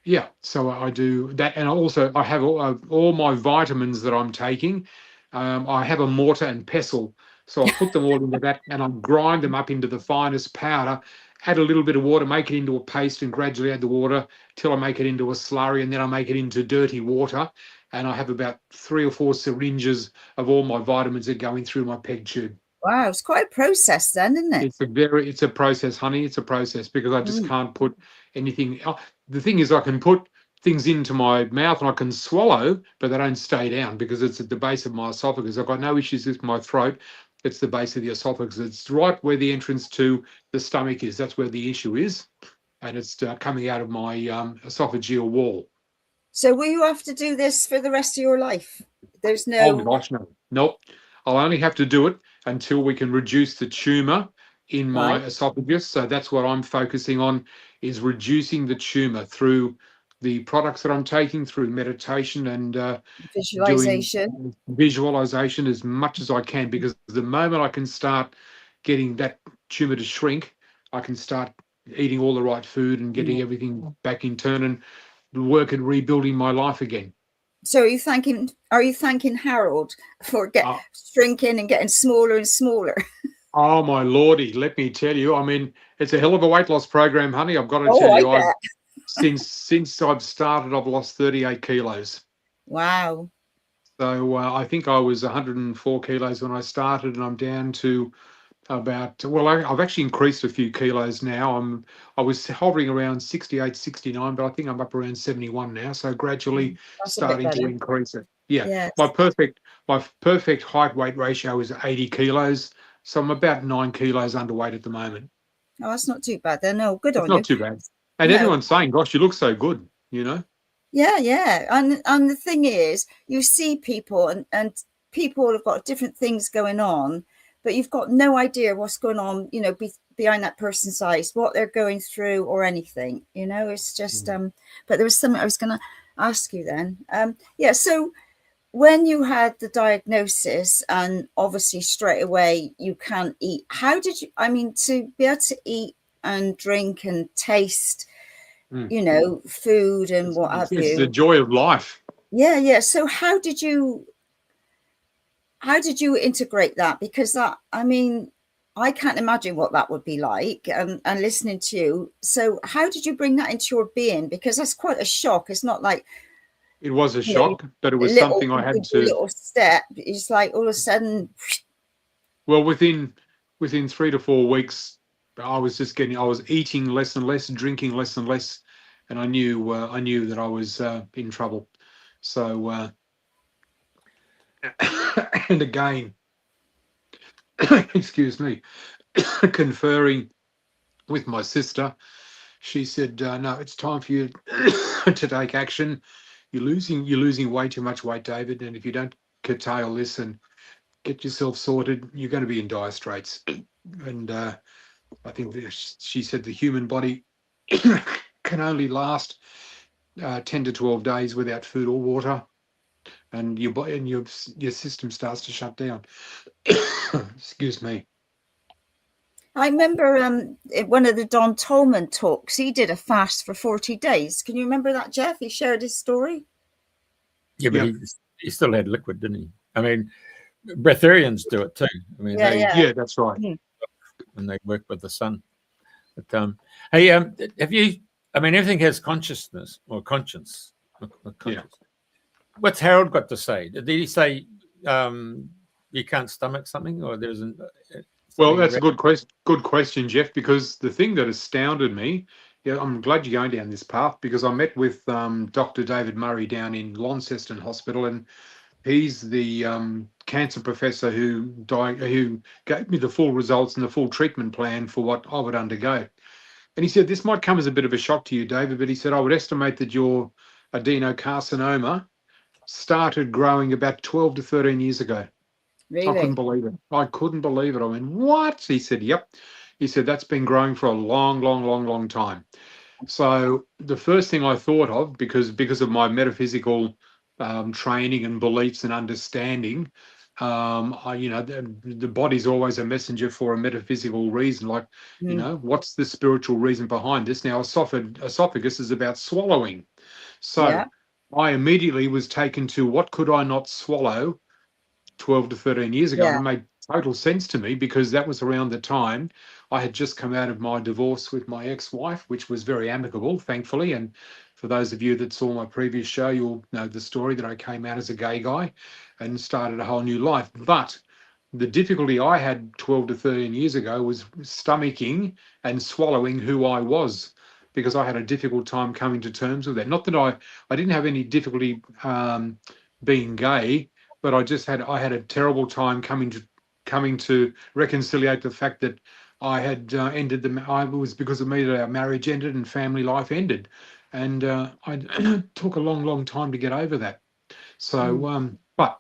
yeah, so I do that, and also I have all my vitamins that I'm taking. I have a mortar and pestle, so I put them all into that, and I grind them up into the finest powder. Add a little bit of water, make it into a paste, and gradually add the water till I make it into a slurry, and then I make it into dirty water. And I have about 3 or 4 syringes of all my vitamins that go in through my peg tube. Wow, it's quite a process then, isn't it? It's a process, honey. It's a process because I just can't put anything. The thing is, I can put things into my mouth and I can swallow, but they don't stay down because it's at the base of my esophagus. I've got no issues with my throat. It's the base of the esophagus. It's right where the entrance to the stomach is. That's where the issue is, and it's coming out of my esophageal wall. So will you have to do this for the rest of your life? There's no. Oh gosh, no, nope. I'll only have to do it until we can reduce the tumor in my esophagus. So that's what I'm focusing on, is reducing the tumor through the products that I'm taking, through meditation and visualization. Visualization as much as I can, because the moment I can start getting that tumor to shrink, I can start eating all the right food and getting everything back in turn and work at rebuilding my life again. So are you thanking Harold for shrinking and getting smaller and smaller? Oh my lordy, let me tell you, I mean, it's a hell of a weight loss program, honey. I've got to tell you, since I've started, I've lost 38 kilos. Wow. So I think I was 104 kilos when I started, and I'm down to about, well, I've actually increased a few kilos now. I was hovering around 68, 69, but I think I'm up around 71 now. So gradually starting to increase it. Yeah. Yes. My perfect height weight ratio is 80 kilos. So I'm about 9 kilos underweight at the moment. Oh, that's not too bad then. No, good on you. Not too bad. And everyone's saying, gosh, you look so good, you know? Yeah, yeah. And the thing is, you see people and people have got different things going on, but you've got no idea what's going on, you know, behind that person's eyes, what they're going through or anything, you know. It's just but there was something I was going to ask you then. Yeah, so when you had the diagnosis and obviously straight away you can't eat, how did you, I mean, to be able to eat and drink and taste, you know, food and what have you. It's the joy of life. Yeah, yeah. So how did you integrate that? Because that, I mean, I can't imagine what that would be like, and listening to you. So how did you bring that into your being? Because that's quite a shock. It's not like, it was a shock, but it was something I had to. A little step. It's like all of a sudden. Well, within 3 to 4 weeks, I was eating less and less, drinking less and less, and I knew that I was in trouble. So, and again, excuse me, conferring with my sister, she said, "No, it's time for you to take action. You're losing way too much weight, David, and if you don't curtail this and get yourself sorted, you're going to be in dire straits." And I think she said the human body can only last 10 to 12 days without food or water, and your system starts to shut down. Excuse me. I remember one of the Don Tolman talks, he did a fast for 40 days. Can you remember that, Jeff? He shared his story. Yeah, but he still had liquid, didn't he? I mean, breatharians do it too. I mean, yeah, that's right. When they work with the sun. But hey, have you? I mean, everything has consciousness or conscience. Yeah. What's Harold got to say? Did he say you can't stomach something, or there's an? Well, that's a good question, Jeff. Because the thing that astounded me, I'm glad you're going down this path, because I met with Dr. David Murray down in Launceston Hospital, and he's the cancer professor who gave me the full results and the full treatment plan for what I would undergo. And he said, this might come as a bit of a shock to you, David, but he said, I would estimate that your adenocarcinoma started growing about 12 to 13 years ago. Really? I couldn't believe it. I went, what? He said, yep. He said, that's been growing for a long time. So the first thing I thought of, because of my metaphysical training and beliefs and understanding, The body's always a messenger for a metaphysical reason. Like, what's the spiritual reason behind this? Now, esophagus is about swallowing. So I immediately was taken to what could I not swallow 12 to 13 years ago. And it made total sense to me because that was around the time I had just come out of my divorce with my ex-wife, which was very amicable, thankfully. And for those of you that saw my previous show, you'll know the story that I came out as a gay guy and started a whole new life. But the difficulty I had 12 to 13 years ago was stomaching and swallowing who I was, because I had a difficult time coming to terms with that. Not that I didn't have any difficulty being gay, but I had a terrible time coming to reconciliate the fact that I had ended it was because of me that our marriage ended and family life ended, and I took a long time to get over that. So but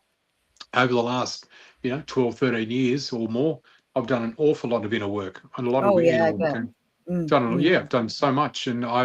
over the last 12 13 years or more, I've done an awful lot of inner work and a lot of inner work, and I've done so much, and I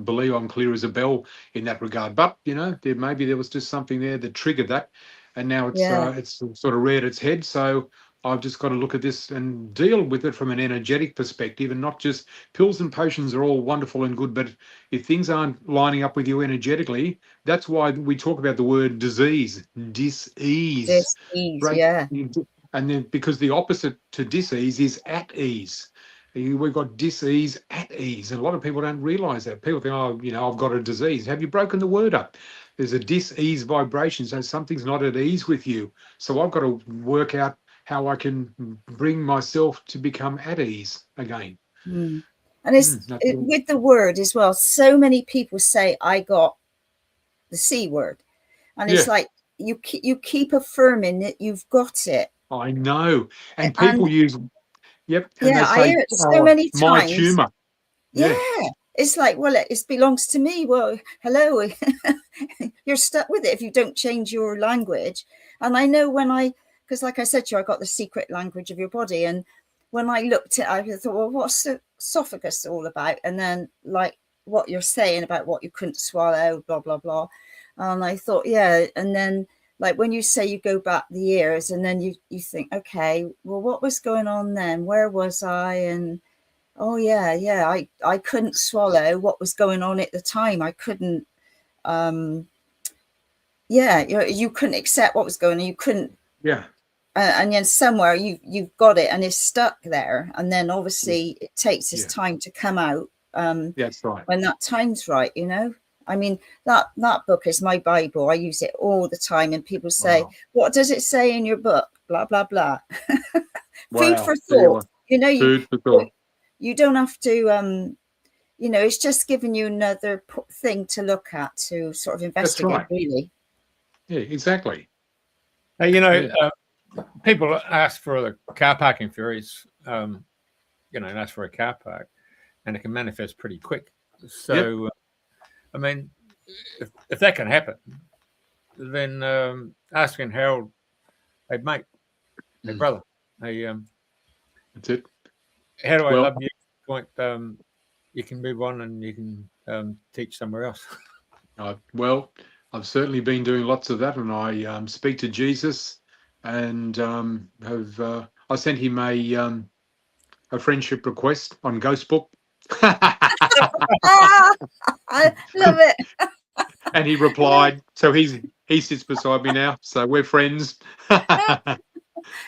believe I'm clear as a bell in that regard. But there was just something there that triggered that, and now it's sort of reared its head. So I've just got to look at this and deal with it from an energetic perspective, and not just pills and potions are all wonderful and good, but if things aren't lining up with you energetically, that's why we talk about the word disease, dis-ease. Right? And then because the opposite to dis-ease is at ease. We've got dis-ease at ease, and a lot of people don't realize that. People think, I've got a disease. Have you broken the word up? There's a dis-ease vibration, so something's not at ease with you. So I've got to work out how I can bring myself to become at ease again. And with the word as well, so many people say I got the C word, and it's like you keep affirming that you've got it. I know, and people use and they say, I hear it so many times. My tumor. It's like, well, it belongs to me. Well, hello, you're stuck with it if you don't change your language. And I know because like I said to you, I got the secret language of your body. And when I looked at it, I thought, well, what's the esophagus all about? And then like what you're saying about what you couldn't swallow, blah, blah, blah. And I thought, and then like when you say you go back the years and then you think, okay, well, what was going on then? Where was I? And I couldn't swallow what was going on at the time. I couldn't, you couldn't accept what was going on. You couldn't, and then somewhere you've got it and it's stuck there. And then obviously it takes its time to come out. That's right. When that time's right, I mean, that book is my Bible. I use it all the time. And people say, what does it say in your book? Blah, blah, blah. Food for thought. Food for thought. You don't have to, it's just giving you another thing to look at to sort of investigate, really. Yeah, exactly. People ask for the car parking fairies, ask for a car park, and it can manifest pretty quick. So, I mean, if that can happen, then asking Harold, hey, mate, hey, brother, hey, that's it. How do I love you? Point, you can move on and you can teach somewhere else. Well, I've certainly been doing lots of that, and I speak to Jesus, and I sent him a friendship request on Ghostbook. I love it. And he replied, so he sits beside me now, so we're friends.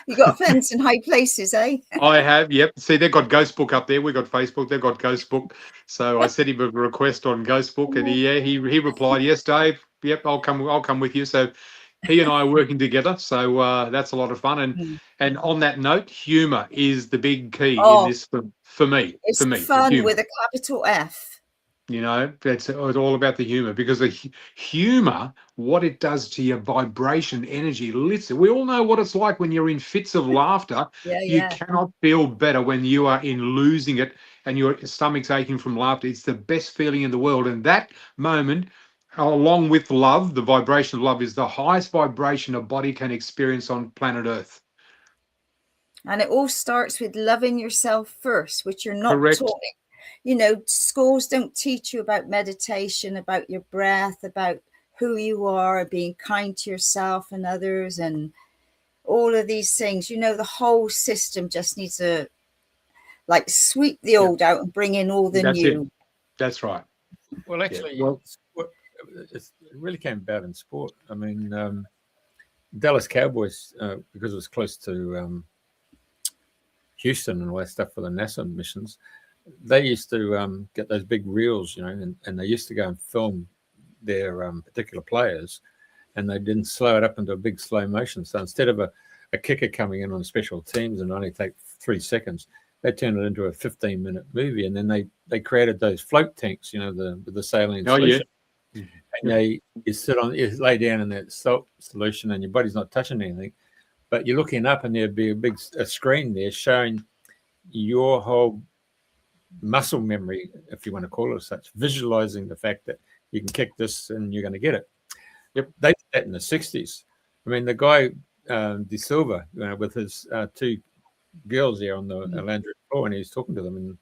You got friends in high places, eh? I have, yep. See, they've got Ghostbook up there. We've got Facebook. They've got Ghostbook. So I sent him a request on Ghostbook, and he replied, yes, Dave. Yep, I'll come with you. So he and I are working together. So that's a lot of fun. And on that note, humor is the big key in this for me. It's fun with a capital F. It's all about the humor, because the humor, what it does to your vibration, energy. Listen, we all know what it's like when you're in fits of laughter. You cannot feel better when you are in losing it and your stomach's aching from laughter. It's the best feeling in the world. And that moment, along with love, the vibration of love, is the highest vibration a body can experience on planet Earth. And it all starts with loving yourself first, which you're not taught. Schools don't teach you about meditation, about your breath, about who you are, being kind to yourself and others. And all of these things, you know, the whole system just needs to like sweep the old out and bring in all the new. That's right. Well, actually, it really came about in sport. I mean, Dallas Cowboys, because it was close to Houston and all that stuff for the NASA missions, they used to get those big reels, you know, and they used to go and film their particular players, and they didn't slow it up into a big slow motion. So instead of a kicker coming in on special teams and only take 3 seconds, they turned it into a 15-minute movie, and then they created those float tanks, you know, the saline solution. And you lay down in that salt solution, and your body's not touching anything, but you're looking up, and there'd be a screen there showing your whole muscle memory, if you want to call it as such, visualizing the fact that you can kick this and you're going to get it. Yep, they did that in the 60s. I mean, the guy De Silva, you know, with his 2 girls there on the lounge floor, and he's talking to them, and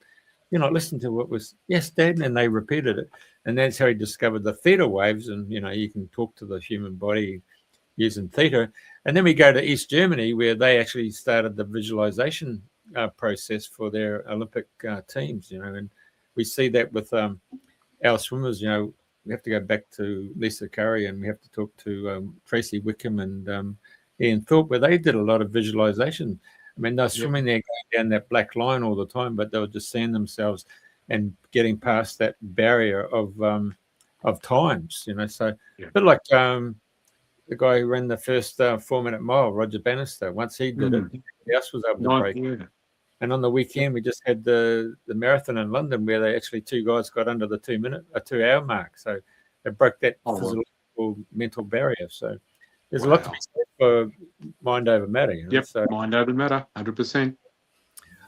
you know, listen to what was, yes, Dad, and they repeated it, and that's how he discovered the theta waves, and you know, you can talk to the human body using theta. And then we go to East Germany, where they actually started the visualization process for their Olympic teams, you know, and we see that with our swimmers. You know, we have to go back to Lisa Curry, and we have to talk to Tracy Wickham and Ian Thorpe, where they did a lot of visualization. I mean, they're swimming there, going down that black line all the time, but they were just seeing themselves and getting past that barrier of times, you know. So a bit like the guy who ran the first 4-minute mile, Roger Bannister. Once he did it, everybody else was able to break it. And on the weekend, we just had the marathon in London, where they actually 2 guys got under the 2-hour mark. So they broke that physical mental barrier. So there's a lot to be said for mind over matter. You know? So, mind over matter, 100%.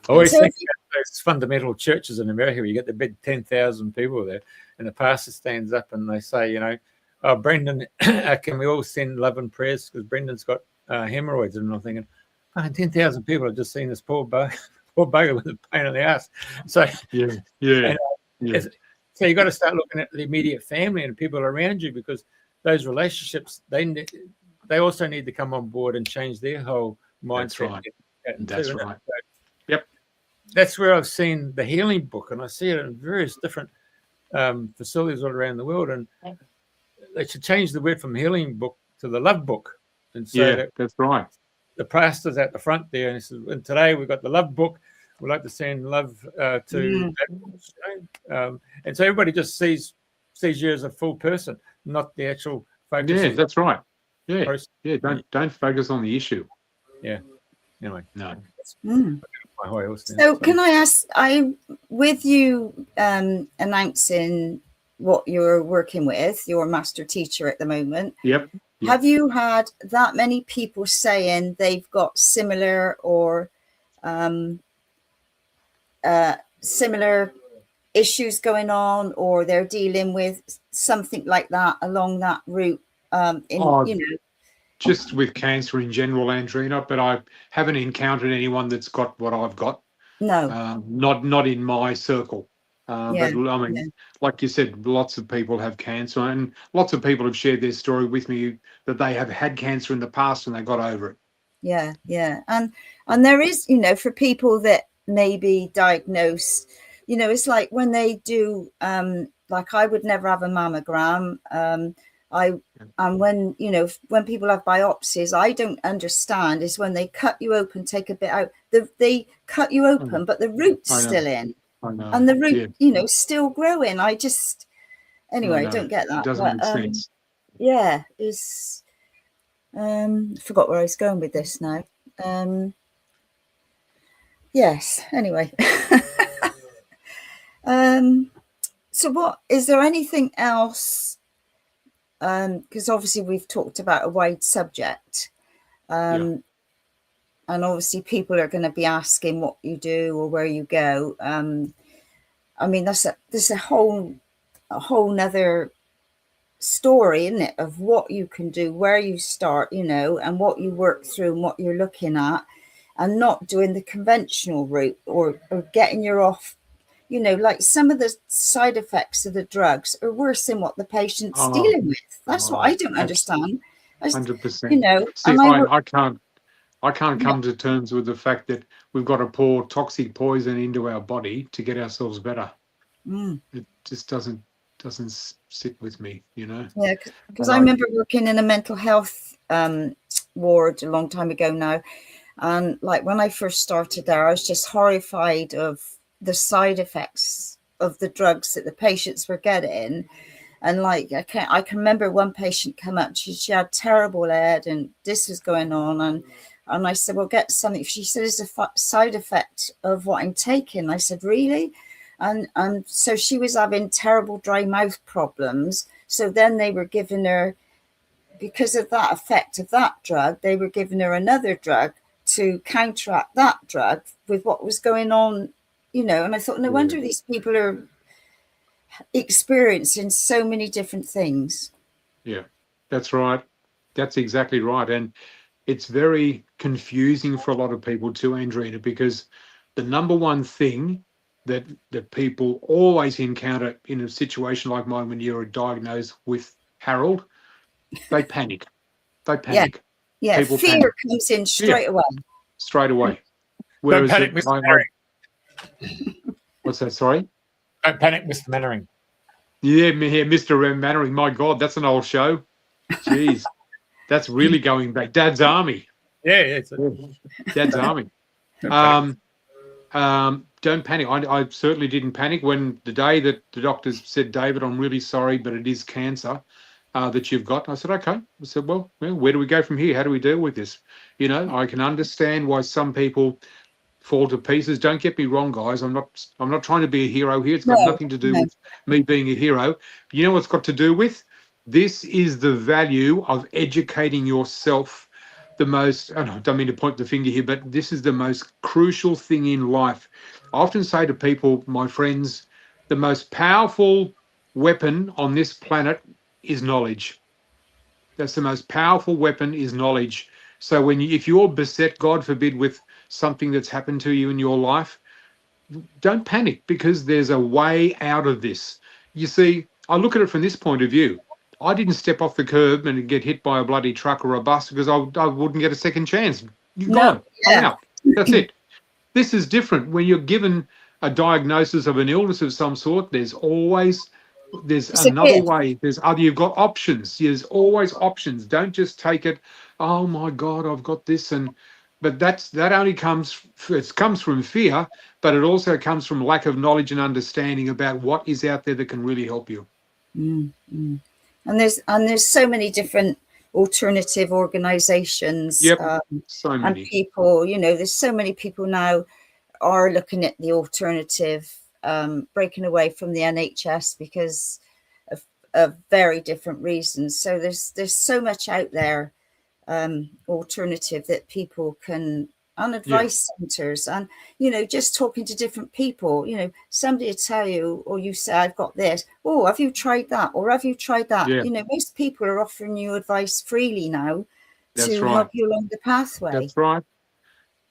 I always think about those fundamental churches in America where you get the big 10,000 people there, and the pastor stands up and they say, you know, oh, Brendan, can we all send love and prayers because Brendan's got hemorrhoids? And I'm thinking, 10,000 people have just seen this poor bugger with a pain in the ass. So, so you got to start looking at the immediate family and people around you, because those relationships, they also need to come on board and change their whole mindset. That's right. So, that's where I've seen the healing book, and I see it in various different facilities all around the world. And they should change the word from healing book to the love book. And so that's right. The pastor's at the front there, and he says, and today we've got the love book. We'd like to send love to and so everybody just sees you as a full person, not the actual focus. Yeah, that's right. Don't focus on the issue. Anyway, no. So can I ask, with you announcing what you're working with, your master teacher at the moment, have you had that many people saying they've got similar or similar issues going on, or they're dealing with something like that along that route? Just with cancer in general, Andrena, but I haven't encountered anyone that's got what I've got. No, not in my circle. But I mean, like you said, lots of people have cancer, and lots of people have shared their story with me that they have had cancer in the past and they got over it. Yeah. And there is, you know, for people that may be diagnosed, you know, it's like when they do, like I would never have a mammogram. And when, you know, when people have biopsies, I don't understand is when they cut you open, take a bit out, they cut you open, but the root's still in. And the root, you know, still growing. I just, anyway, I don't get that. It doesn't make sense. Yeah, it's, forgot where I was going with this now. Yes, anyway. So what, is there anything else? Because obviously we've talked about a wide subject. And obviously people are going to be asking what you do or where you go. I mean, there's a whole nother story, isn't it, of what you can do, where you start, you know, and what you work through and what you're looking at, and not doing the conventional route or getting you off, you know, like some of the side effects of the drugs are worse than what the patient's dealing with. That's what I don't understand. 100%. You know, see, I can't come to terms with the fact that we've got to pour toxic poison into our body to get ourselves better. It just doesn't sit with me, you know. Yeah, because I remember working in a mental health ward a long time ago now, and like when I first started there, I was just horrified of the side effects of the drugs that the patients were getting. And like I can remember one patient come up, she had terrible head and this was going on, and I said, well, get something. She said, it's a side effect of what I'm taking. I said, really? And so she was having terrible dry mouth problems. So then they were giving her, because of that effect of that drug, they were giving her another drug to counteract that drug with what was going on, you know. And I thought, no wonder these people are experiencing so many different things. Yeah, that's right. That's exactly right. And it's very confusing for a lot of people too, Andrena, because the number one thing that people always encounter in a situation like mine, when you're diagnosed with Harold, they panic. They panic. Yeah, people fear panic. comes in straight away. Straight away. Don't panic, Mr. Mannering. What's that? Sorry? Don't panic, Mr. Mannering. Yeah, Mr. Mannering. My God, that's an old show. Jeez, that's really going back. Dad's Army. Yeah. Dad's Army. Don't panic. I certainly didn't panic when the day that the doctors said, David, I'm really sorry, but it is cancer that you've got. I said, okay. I said, well, where do we go from here? How do we deal with this? You know, I can understand why some people fall to pieces. Don't get me wrong, guys. I'm not trying to be a hero here. It's got nothing to do with me being a hero. You know what it's got to do with? This is the value of educating yourself. The most, and I don't mean to point the finger here, but this is the most crucial thing in life. I often say to people, my friends, the most powerful weapon on this planet is knowledge. That's the most powerful weapon, is knowledge. So if you're beset, God forbid, with something that's happened to you in your life, don't panic, because there's a way out of this. You see, I look at it from this point of view. I didn't step off the curb and get hit by a bloody truck or a bus because I wouldn't get a second chance. You're gone. I'm out. That's it. This is different. When you're given a diagnosis of an illness of some sort, there's another way. You've got options. There's always options. Don't just take it, oh my God, I've got this. But that only comes from fear, but it also comes from lack of knowledge and understanding about what is out there that can really help you. Mm-hmm. And there's so many different alternative organizations, so many. and people, you know, there's so many people now are looking at the alternative, breaking away from the NHS because of very different reasons. So there's so much out there, alternative that people can, and advice centers, and, you know, just talking to different people, you know, somebody will tell you, or you say, I've got this. Oh, have you tried that? Or have you tried that? Yeah. You know, most people are offering you advice freely now to right. help you along the pathway. That's right.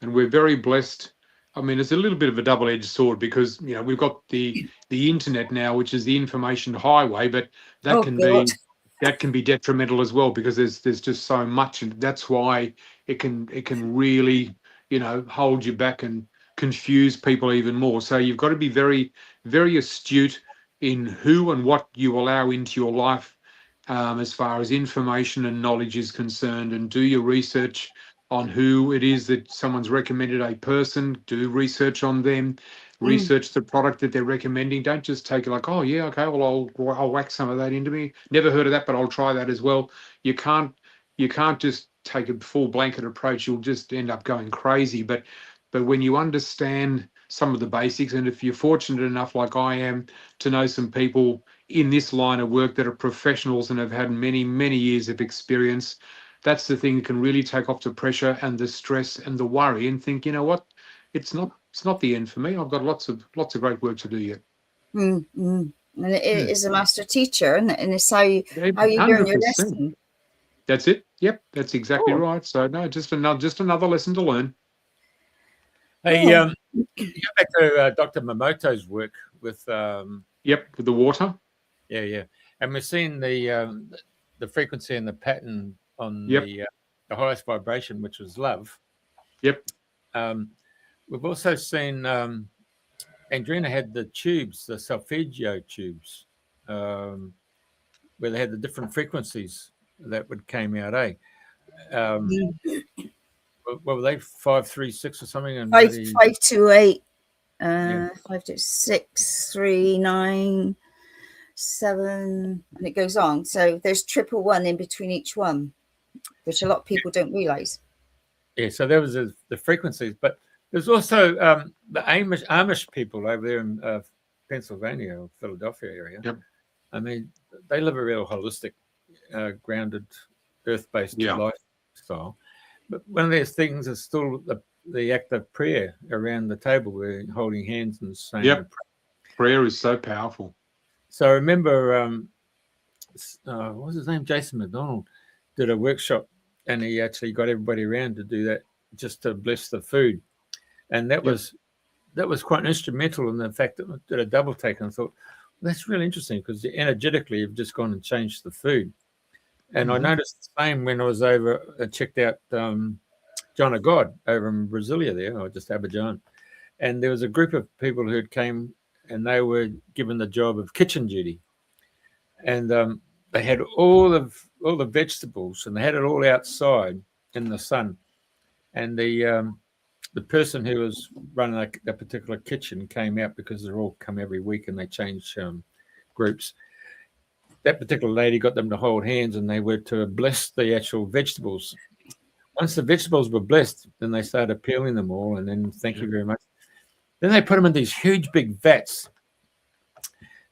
And we're very blessed. I mean, it's a little bit of a double-edged sword because, you know, we've got the internet now, which is the information highway, but that can be detrimental as well, because there's just so much, and that's why it can really, you know, hold you back and confuse people even more. So you've got to be very, very astute in who and what you allow into your life, as far as information and knowledge is concerned, and do your research on who it is that someone's recommended a person. Do research on them, research the product that they're recommending. Don't just take it like, oh yeah, okay, well I'll whack some of that into me. Never heard of that, but I'll try that as well. You can't just take a full blanket approach. You'll just end up going crazy. But when you understand some of the basics, and if you're fortunate enough, like I am, to know some people in this line of work that are professionals and have had many, many years of experience, that's the thing that can really take off the pressure and the stress and the worry, and think, you know what, it's not the end for me. I've got lots of great work to do yet. And it is a master teacher, and it's how you learn your lesson. That's it. Yep, that's exactly right. So no, just another lesson to learn. Hey, go back to Dr. Momoto's work with with the water. Yeah, and we're seeing the frequency and the pattern on the highest vibration, which was love. Yep. We've also seen Andrena had the tubes, the solfeggio tubes, where they had the different frequencies that would came out, eh? What were they, 536 or something? And 528, yeah. 526, 397, and it goes on. So there's 111 in between each one, which a lot of people don't realize. Yeah, so there was the frequencies, but there's also the Amish people over there in Pennsylvania or Philadelphia area. Yep. I mean, they live a real holistic, grounded, earth-based lifestyle. But one of those things is still the act of prayer around the table. We're holding hands and saying. Yep. Prayer is so powerful. So I remember, what was his name? Jason McDonald did a workshop, and he actually got everybody around to do that, just to bless the food, and that was quite instrumental in the fact that I did a double take and I thought, well, that's really interesting because energetically you've just gone and changed the food. And I noticed the same when I was over, checked out John of God over in Brasilia there, or just Abidjan. And there was a group of people who came and they were given the job of kitchen duty. And they had all the vegetables and they had it all outside in the sun. And the person who was running that particular kitchen came out because they're all come every week and they change groups. That particular lady got them to hold hands and they were to bless the actual vegetables. Once the vegetables were blessed, then they started peeling them all and then thank you very much. Then they put them in these huge big vats.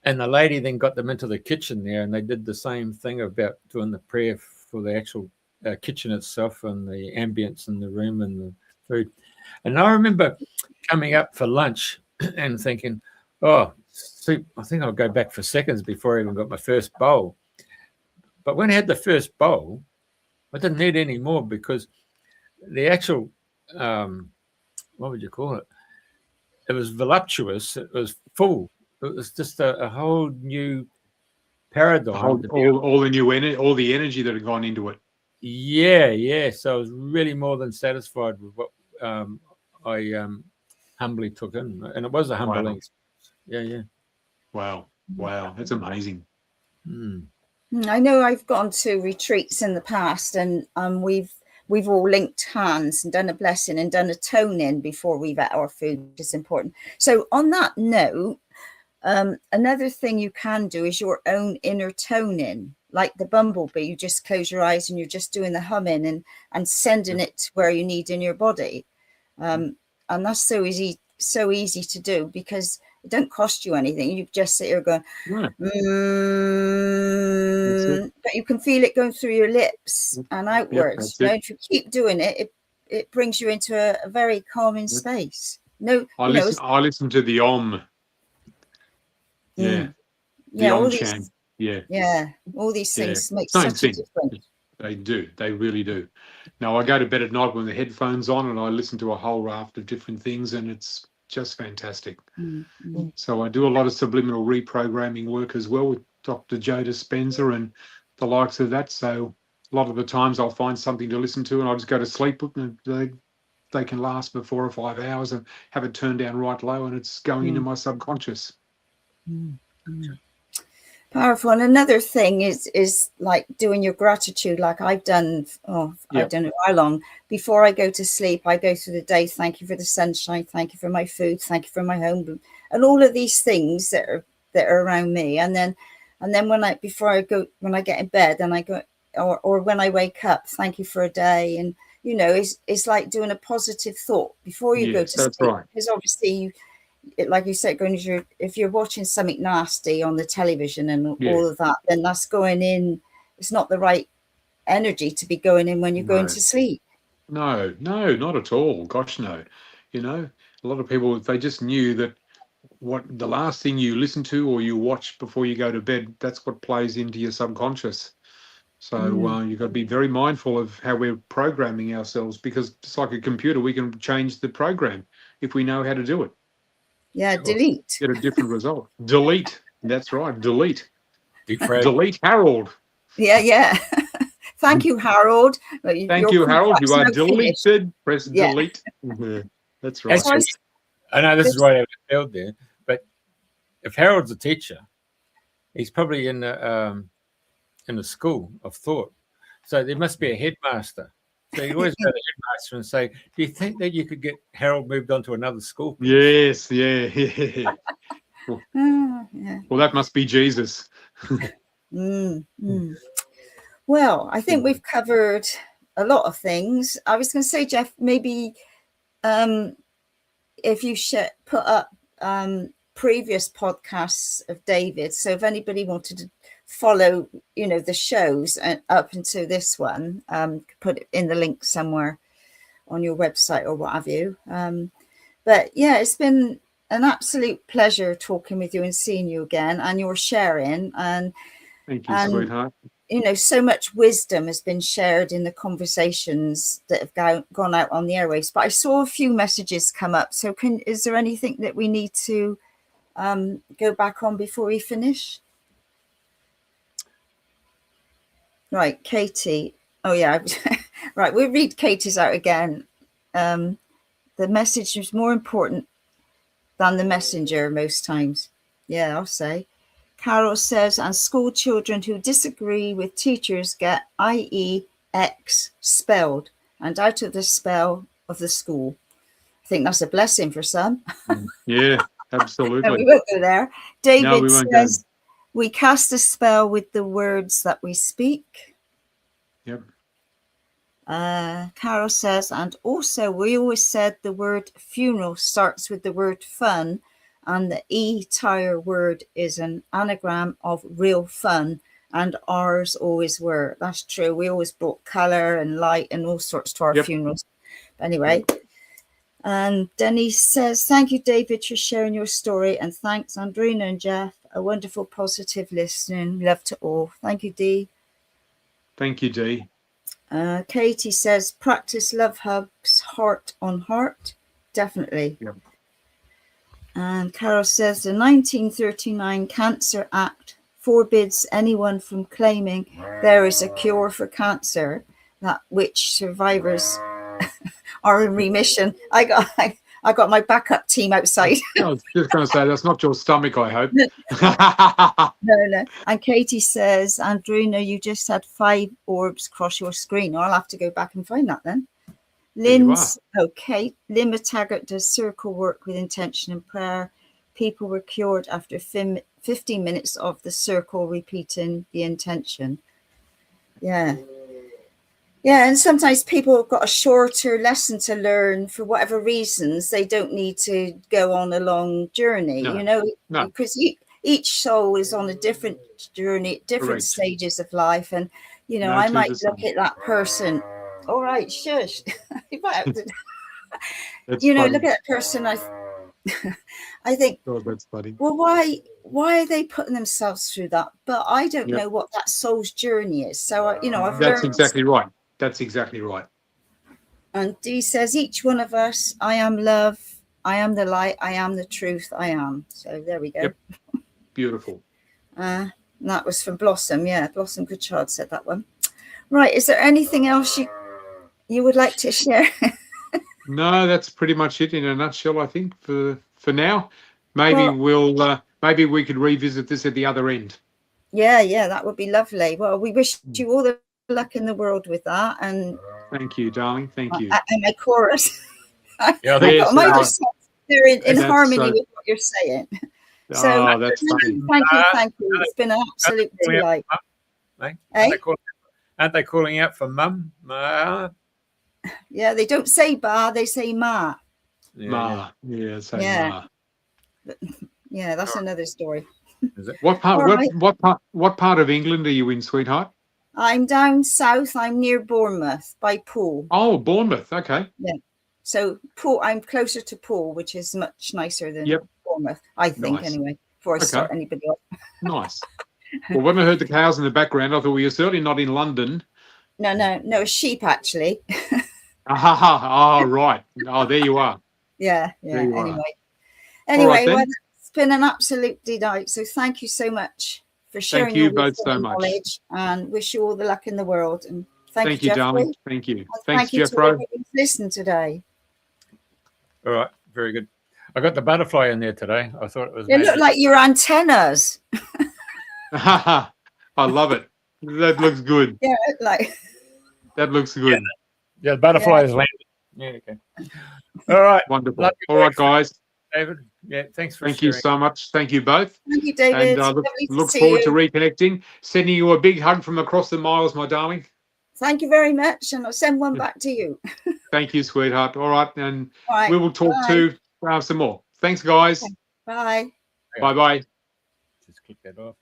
And the lady then got them into the kitchen there and they did the same thing about doing the prayer for the actual kitchen itself and the ambience in the room and the food. And I remember coming up for lunch and thinking, oh, soup, I think I'll go back for seconds before I even got my first bowl. But when I had the first bowl, I didn't need any more because the actual, what would you call it? It was voluptuous. It was full. It was just a whole new paradigm. All the new energy, all the energy that had gone into it. Yeah. So I was really more than satisfied with what I humbly took in, and it was a humbling experience. Yeah. Wow, that's amazing. I know I've gone to retreats in the past, and we've all linked hands and done a blessing and done a toning before we've ate our food, which is important. So on that note, another thing you can do is your own inner toning, like the bumblebee. You just close your eyes and you're just doing the humming and sending it to where you need in your body. And that's so easy to do because it don't cost you anything. You just sit here going, but you can feel it going through your lips and outwards. Yep, if you keep doing it, it brings you into a very calming space. I listen to the Om. Yeah. All these, all these things make such a difference. They do. They really do. Now, I go to bed at night with the headphones on and I listen to a whole raft of different things and it's just fantastic. So I do a lot of subliminal reprogramming work as well with Dr. Joe Dispenza and the likes of that. So a lot of the times I'll find something to listen to and I'll just go to sleep. And they can last for 4 or 5 hours and have it turned down right low and it's going into my subconscious. Powerful. And another thing is like doing your gratitude, like I've done. I don't know how long. Before I go to sleep, I go through the day. Thank you for the sunshine. Thank you for my food. Thank you for my home, and all of these things that are around me. And then when I get in bed, and I go, or when I wake up, thank you for a day. And it's like doing a positive thought before you go to sleep. Right. Because obviously like you said, if you're watching something nasty on the television and all of that, then that's going in. It's not the right energy to be going in when you're going to sleep. No, not at all. Gosh, no. A lot of people, if they just knew that what the last thing you listen to or you watch before you go to bed, that's what plays into your subconscious. So you've got to be very mindful of how we're programming ourselves because it's like a computer. We can change the program if we know how to do it. Yeah, delete. Get a different result. Delete. That's right. Delete. Delete Harold. Yeah. Thank you, Harold. Thank you, Harold. You are deleted. Press delete. That's right. Actually, I know this is right out of the field there, but if Harold's a teacher, he's probably in the school of thought. So there must be a headmaster. So you always go to the headmaster and say, "Do you think that you could get Harold moved on to another school?" Yes, yeah. Well, that must be Jesus. Well, I think we've covered a lot of things. I was going to say, Jeff, maybe if you put up previous podcasts of David, so if anybody wanted to follow, the shows and up into this one, put it in the link somewhere on your website or what have you. But yeah, it's been an absolute pleasure talking with you and seeing you again, and your sharing. And thank you, sweetheart. So much wisdom has been shared in the conversations that have gone out on the airwaves. But I saw a few messages come up. So is there anything that we need to go back on before we finish? Right, Katie. Oh, yeah. Right, we'll read Katie's out again. The message is more important than the messenger most times. Yeah, I'll say. Carol says, and school children who disagree with teachers get IEX spelled and out of the spell of the school. I think that's a blessing for some. Yeah, absolutely. No, we won't go there. David says, we cast a spell with the words that we speak. Yep. Carol says, and also we always said the word funeral starts with the word fun, and the entire word is an anagram of real fun, and ours always were. That's true. We always brought colour and light and all sorts to our funerals. But anyway, and Denise says, thank you, David, for sharing your story, and thanks, Andrena and Jeff. A wonderful, positive listening. Love to all. Thank you, Dee. Thank you, Dee. Katie says, practice love hugs, heart on heart. Definitely. Yep. And Carol says, the 1939 Cancer Act forbids anyone from claiming there is a cure for cancer, that which survivors are in remission. I got my backup team outside. I was just going to say, that's not your stomach, I hope. No. And Katie says, Andrena, you just had 5 orbs cross your screen. I'll have to go back and find that then. Lynn's okay. Lynn McTaggart does circle work with intention and prayer. People were cured after 15 minutes of the circle repeating the intention. Yeah. Yeah, and sometimes people have got a shorter lesson to learn for whatever reasons. They don't need to go on a long journey, because each soul is on a different journey, different stages of life. And, I might look at that person. All right, shush. You might have to, look at that person. I think, that's funny. Well, why are they putting themselves through that? But I don't know what that soul's journey is. So, I've learned. That's exactly right. That's exactly right. And Dee says, each one of us, I am love, I am the light, I am the truth, I am. So there we go. Yep. Beautiful. And that was from Blossom. Yeah, Blossom Goodchild said that one. Right. Is there anything else you would like to share? No, that's pretty much it in a nutshell, I think, for now. Maybe maybe we could revisit this at the other end. Yeah, that would be lovely. Well, we wish you all the luck in the world with that. And thank you, darling. Thank you. And my chorus. Yeah, they're in harmony with what you're saying. So that's funny. Thank you. It's been an absolute delight. Aren't they calling out for mum? Ma? Yeah, they don't say ba, they say ma. Ma. Yeah, ma. Yeah, that's another story. Is it? What part of England are you in, sweetheart? I'm down south. I'm near Bournemouth by Poole. Oh, Bournemouth. Okay. Yeah. So Poole, I'm closer to Poole, which is much nicer than Bournemouth, I think, anyway, before I start anybody off. Nice. Well, when I heard the cows in the background, I thought, well, you're certainly not in London. No, sheep, actually. Right. Oh, there you are. Yeah. Anyway, right, well, it's been an absolute delight. So thank you so much for sharing your both so much knowledge, and wish you all the luck in the world. And Thank you, you, darling. Jeffrey. Thank you. And Thanks, thank you to Jeffro. everyone who's listened today. All right, very good. I got the butterfly in there today. I thought it was They look magic. like your antennas. I love it. That looks good. Yeah, like. That looks good. Yeah, the butterfly is landed. Yeah, okay. All right. Wonderful. Love your All right, work, guys. David. Yeah, thanks for Thank you sharing. so much. Thank you both. Thank you, David. And I Lovely look see forward you. to reconnecting. Sending you a big hug from across the miles, my darling. Thank you very much, and I'll send one back to you. Thank you, sweetheart. All right, and All right. we will talk Bye. to some more. Thanks, guys. Bye. Bye-bye. Just click that off.